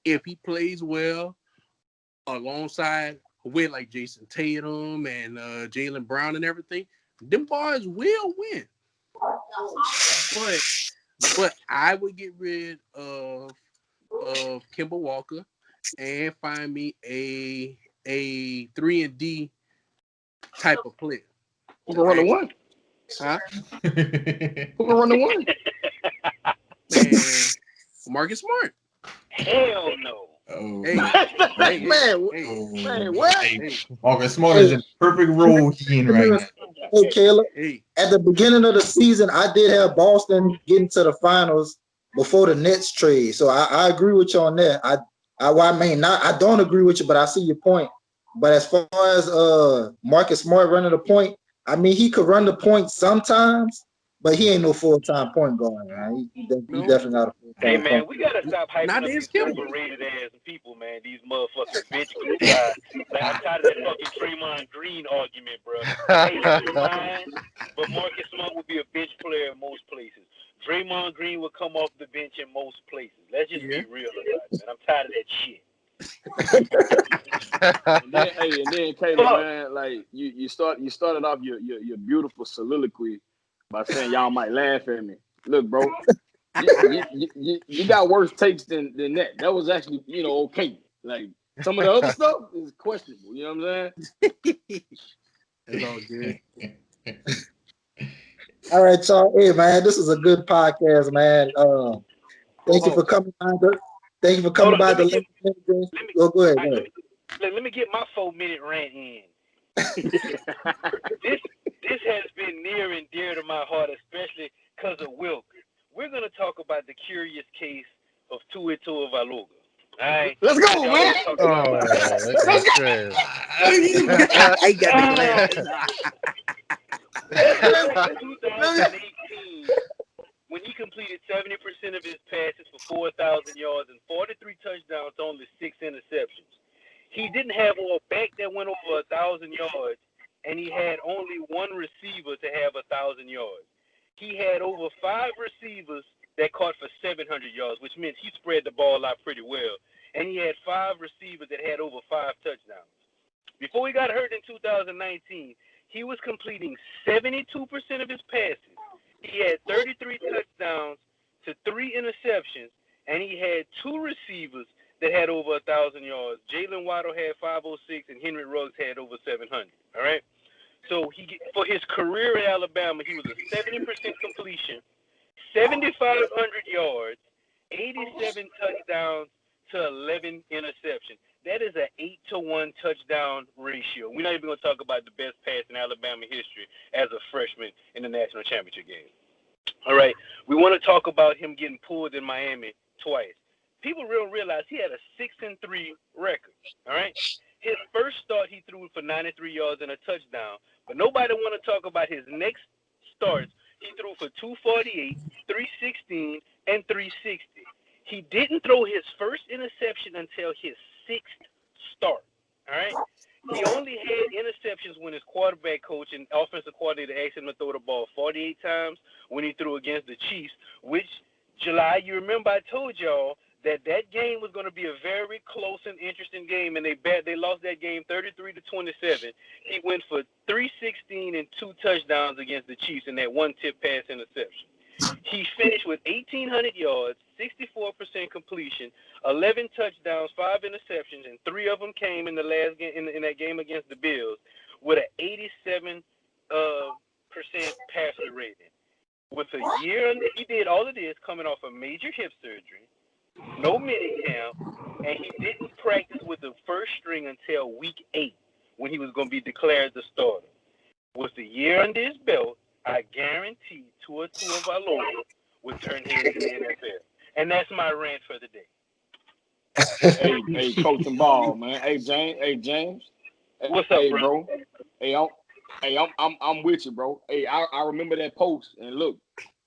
If he plays well alongside with like Jason Tatum and Jaylen Brown and everything, them boys will win. But I would get rid of Kemba Walker and find me a 3-and-D type of player. Who can run the one? Huh? Who can run the one? Man, Marcus Smart. Hell no. Oh, Hey, man, what? Hey, Marcus Smart is in the perfect role he in right now. Hey, Caleb. hey. At the beginning of the season, I did have Boston getting to the finals before the Nets trade. So I agree with you on that. I don't agree with you, but I see your point. But as far as Marcus Smart running the point, I mean he could run the point sometimes, but he ain't no full-time point guard, man. He No, definitely not a Hey full-time man, point. we gotta stop hyping not up in these Skipper. overrated ass people, man. These motherfucking bench glue guys. Like I'm tired of that fucking Draymond Green argument, bro. Hey, he's fine, but Marcus Smart would be a bench player in most places. Draymond Green would come off the bench in most places. Let's just Yeah. be real about it, man. I'm tired of that shit. And then Caleb, man, like you started off your beautiful soliloquy by saying y'all might laugh at me. Look, bro, you got worse takes than that. That was actually, okay. Like some of the other stuff is questionable. You know what I'm saying? It's all good. All right, y'all. Hey, man, this is a good podcast, man. Thank you for coming by. Thank you for coming by the link. Go ahead. Let me get my 4-minute rant in. This has been near and dear to my heart, especially because of Wilk. We're gonna talk about the curious case of Tua Tagovailoa. All right, let's go, man. That's trash. I got the glass. Back in 2018, when he completed 70% of his passes for 4,000 yards and 43 touchdowns, only 6 interceptions. He didn't have a back that went over 1,000 yards, and he had only one receiver to have 1,000 yards. He had over 5 receivers that caught for 700 yards, which meant he spread the ball out pretty well. And he had 5 receivers that had over 5 touchdowns. Before he got hurt in 2019, he was completing 72% of his passes. He had 33 touchdowns to 3 interceptions, and he had 2 receivers that had over 1,000 yards. Jalen Waddle had 506, and Henry Ruggs had over 700. All right. So for his career at Alabama, he was a 70% completion, 7,500 yards, 87 touchdowns to 11 interceptions. That is an 8-to-1 touchdown ratio. We're not even going to talk about the best pass in Alabama history as a freshman in the national championship game. All right. We want to talk about him getting pulled in Miami twice. People don't realize he had a 6-3 record. All right. His first start, he threw for 93 yards and a touchdown. But nobody want to talk about his next starts. He threw for 248, 316, and 360. He didn't throw his first interception until his 6th start. All right. He only had interceptions when his quarterback coach and offensive coordinator asked him to throw the ball 48 times when he threw against the Chiefs, which July, you remember I told y'all that game was going to be a very close and interesting game, and they lost that game 33-27. He went for 316 and 2 touchdowns against the Chiefs in that one tip pass interception. He finished with 1,800 yards, 64% completion, 11 touchdowns, 5 interceptions, and 3 of them came in the last game in that game against the Bills with an 87% passer rating. With a year, he did all of this coming off a major hip surgery, no mini camp, and he didn't practice with the first string until week 8 when he was going to be declared the starter. With the year under his belt, I guarantee Tua Tagovailoa would turn heads in the NFL. And that's my rant for the day. Hey, coach and ball, man. Hey, James. What's up, bro? I'm with you, bro. Hey, I remember that post, and look,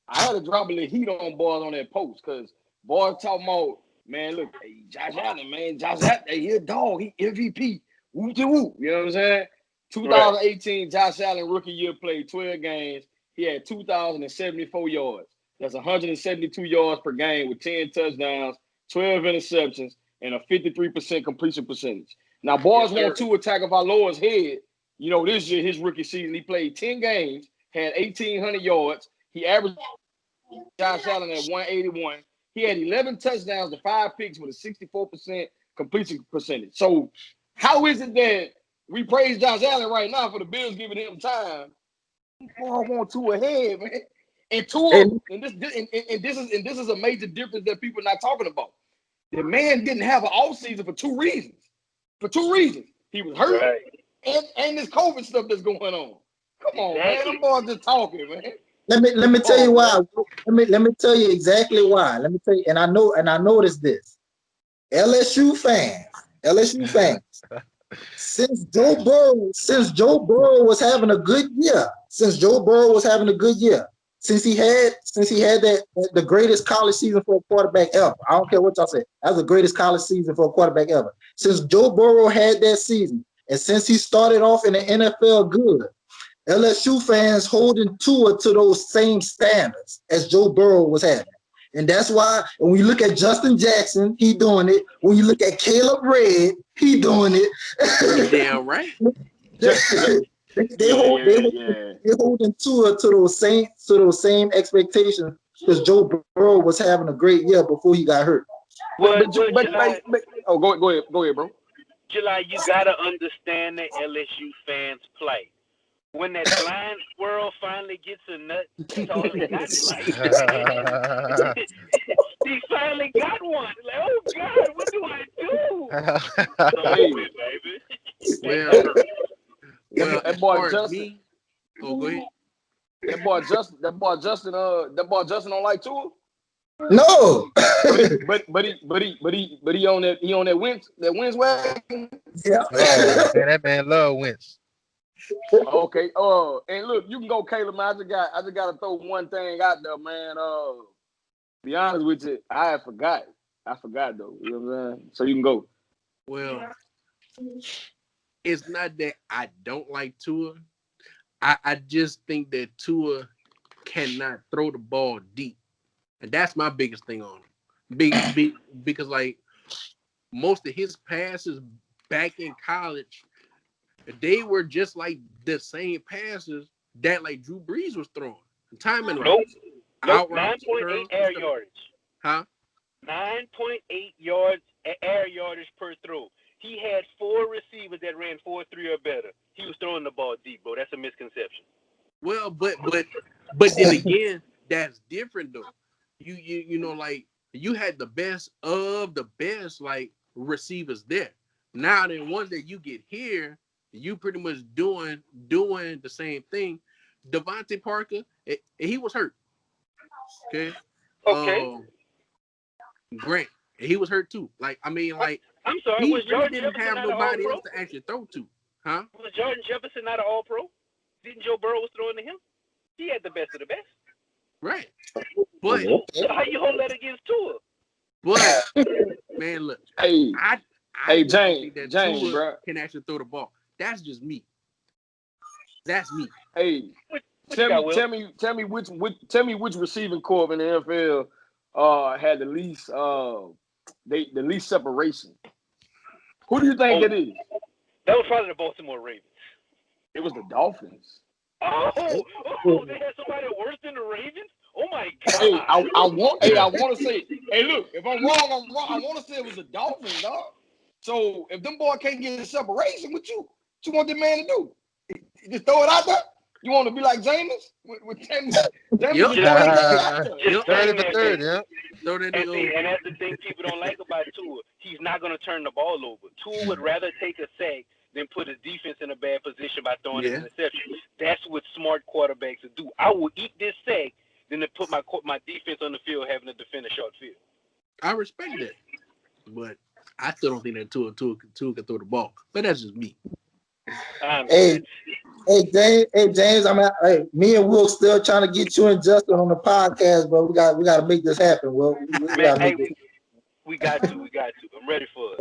I had to drop a little heat on boys on that post because boys talking about, man, look, hey, Josh Allen, hey, he a dog, he MVP, whoop-de-whoop, you know what I'm saying? 2018, right. Josh Allen rookie year played 12 games. He had 2,074 yards. That's 172 yards per game with 10 touchdowns, 12 interceptions, and a 53% completion percentage. Now, boys want Tua Tagovailoa's head. You know, this year, his rookie season, he played 10 games, had 1,800 yards. He averaged Josh Allen at 181. He had 11 touchdowns to 5 picks with a 64% completion percentage. So how is it that we praise Josh Allen right now for the Bills giving him time? Boy, I want Tua ahead, man. And Tua, and this is a major difference that people are not talking about. The man didn't have an offseason for two reasons. He was hurt, and this COVID stuff that's going on. Come on, man. Them boys just talking, man. Let me tell you why. Let me tell you exactly why. Let me tell you, and I noticed this. LSU fans. Since Joe Burrow was having a good year, since he had the greatest college season for a quarterback ever. I don't care what y'all say. That was the greatest college season for a quarterback ever. Since Joe Burrow had that season, and since he started off in the NFL good, LSU fans holding Tua to those same standards as Joe Burrow was having. And that's why when you look at Justin Jackson, he doing it. When you look at Caleb Red, he doing it. Damn right. They holding Tua to those same expectations because Joe Burrow was having a great year before he got hurt. Go ahead, bro. July, you gotta understand the LSU fans' plight. When that blind squirrel finally gets a nut, that's all he got. He finally got one. Like, oh God, what do I do? Hey, Well, that boy Justin. Go ahead. That boy Justin don't like Tua. No, but he on that Wentz wagon. Yeah. Oh, man, that man love Wentz. Okay. And look, you can go, Caleb. Man, I just got to throw one thing out there, man. Be honest with you, I forgot though. You know what I'm saying? So you can go. Well, it's not that I don't like Tua. I just think that Tua cannot throw the ball deep, and that's my biggest thing on him. Because like most of his passes back in college, they were just like the same passes that like Drew Brees was throwing. Timing right. Nope. 9.8 air yardage. Huh? 9.8 yards air yardage per throw. He had 4 receivers that ran 4.3 or better. He was throwing the ball deep, bro. That's a misconception. Well, but then again, that's different though. You know, like you had the best of the best like receivers there. Now then once that you get here, you pretty much doing the same thing. Devontae Parker, he was hurt. Okay. Grant, he was hurt too. Like I mean, like I'm sorry, he was really Jordan didn't Jefferson have not nobody an else to actually throw to. Huh? Was Jordan Jefferson not an All-Pro? Didn't Joe Burrow was throwing to him? He had the best of the best. Right. But so how you hold that against Tua? But man, look, Hey, I James, think that Tua bro. can actually throw the ball. That's just me. That's me. Hey, tell me which receiving corps in the NFL had the least the least separation. Who do you think it is? That was probably the Baltimore Ravens. It was the Dolphins. Oh, they had somebody worse than the Ravens? Oh my God. Hey, I want to say, hey, look, if I'm wrong, I'm wrong. I want to say it was the Dolphins, dog. So if them boys can't get a separation, what you want the man to do? Just throw it out there? You want to be like James? With James Yep. Just 30 for 30, yeah. And that's the thing people don't like about Tua. He's not going to turn the ball over. Tua would rather take a sack than put his defense in a bad position by throwing an interception. That's what smart quarterbacks do. I will eat this sack than to put my defense on the field having to defend a short field. I respect that. But I still don't think that Tua can throw the ball. But that's just me. Hey, James. Me and Will still trying to get you and Justin on the podcast, but we got to make this happen. Will, we got to. I'm ready for it.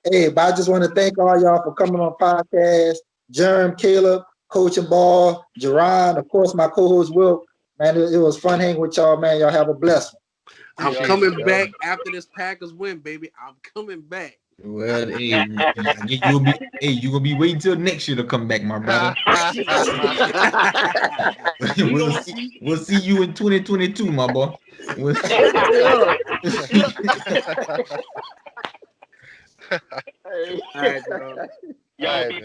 Hey, but I just want to thank all y'all for coming on the podcast. Jerm, Caleb, Coach and Ball, Jerron, of course, my co-host Will. Man, it was fun hanging with y'all, man. Y'all have a blessed one. I'm coming back after this Packers win, baby. I'm coming back. Well, hey, you gonna be waiting till next year to come back, my brother. We'll see you in 2022, my boy. Hey. All right, bro. Y'all be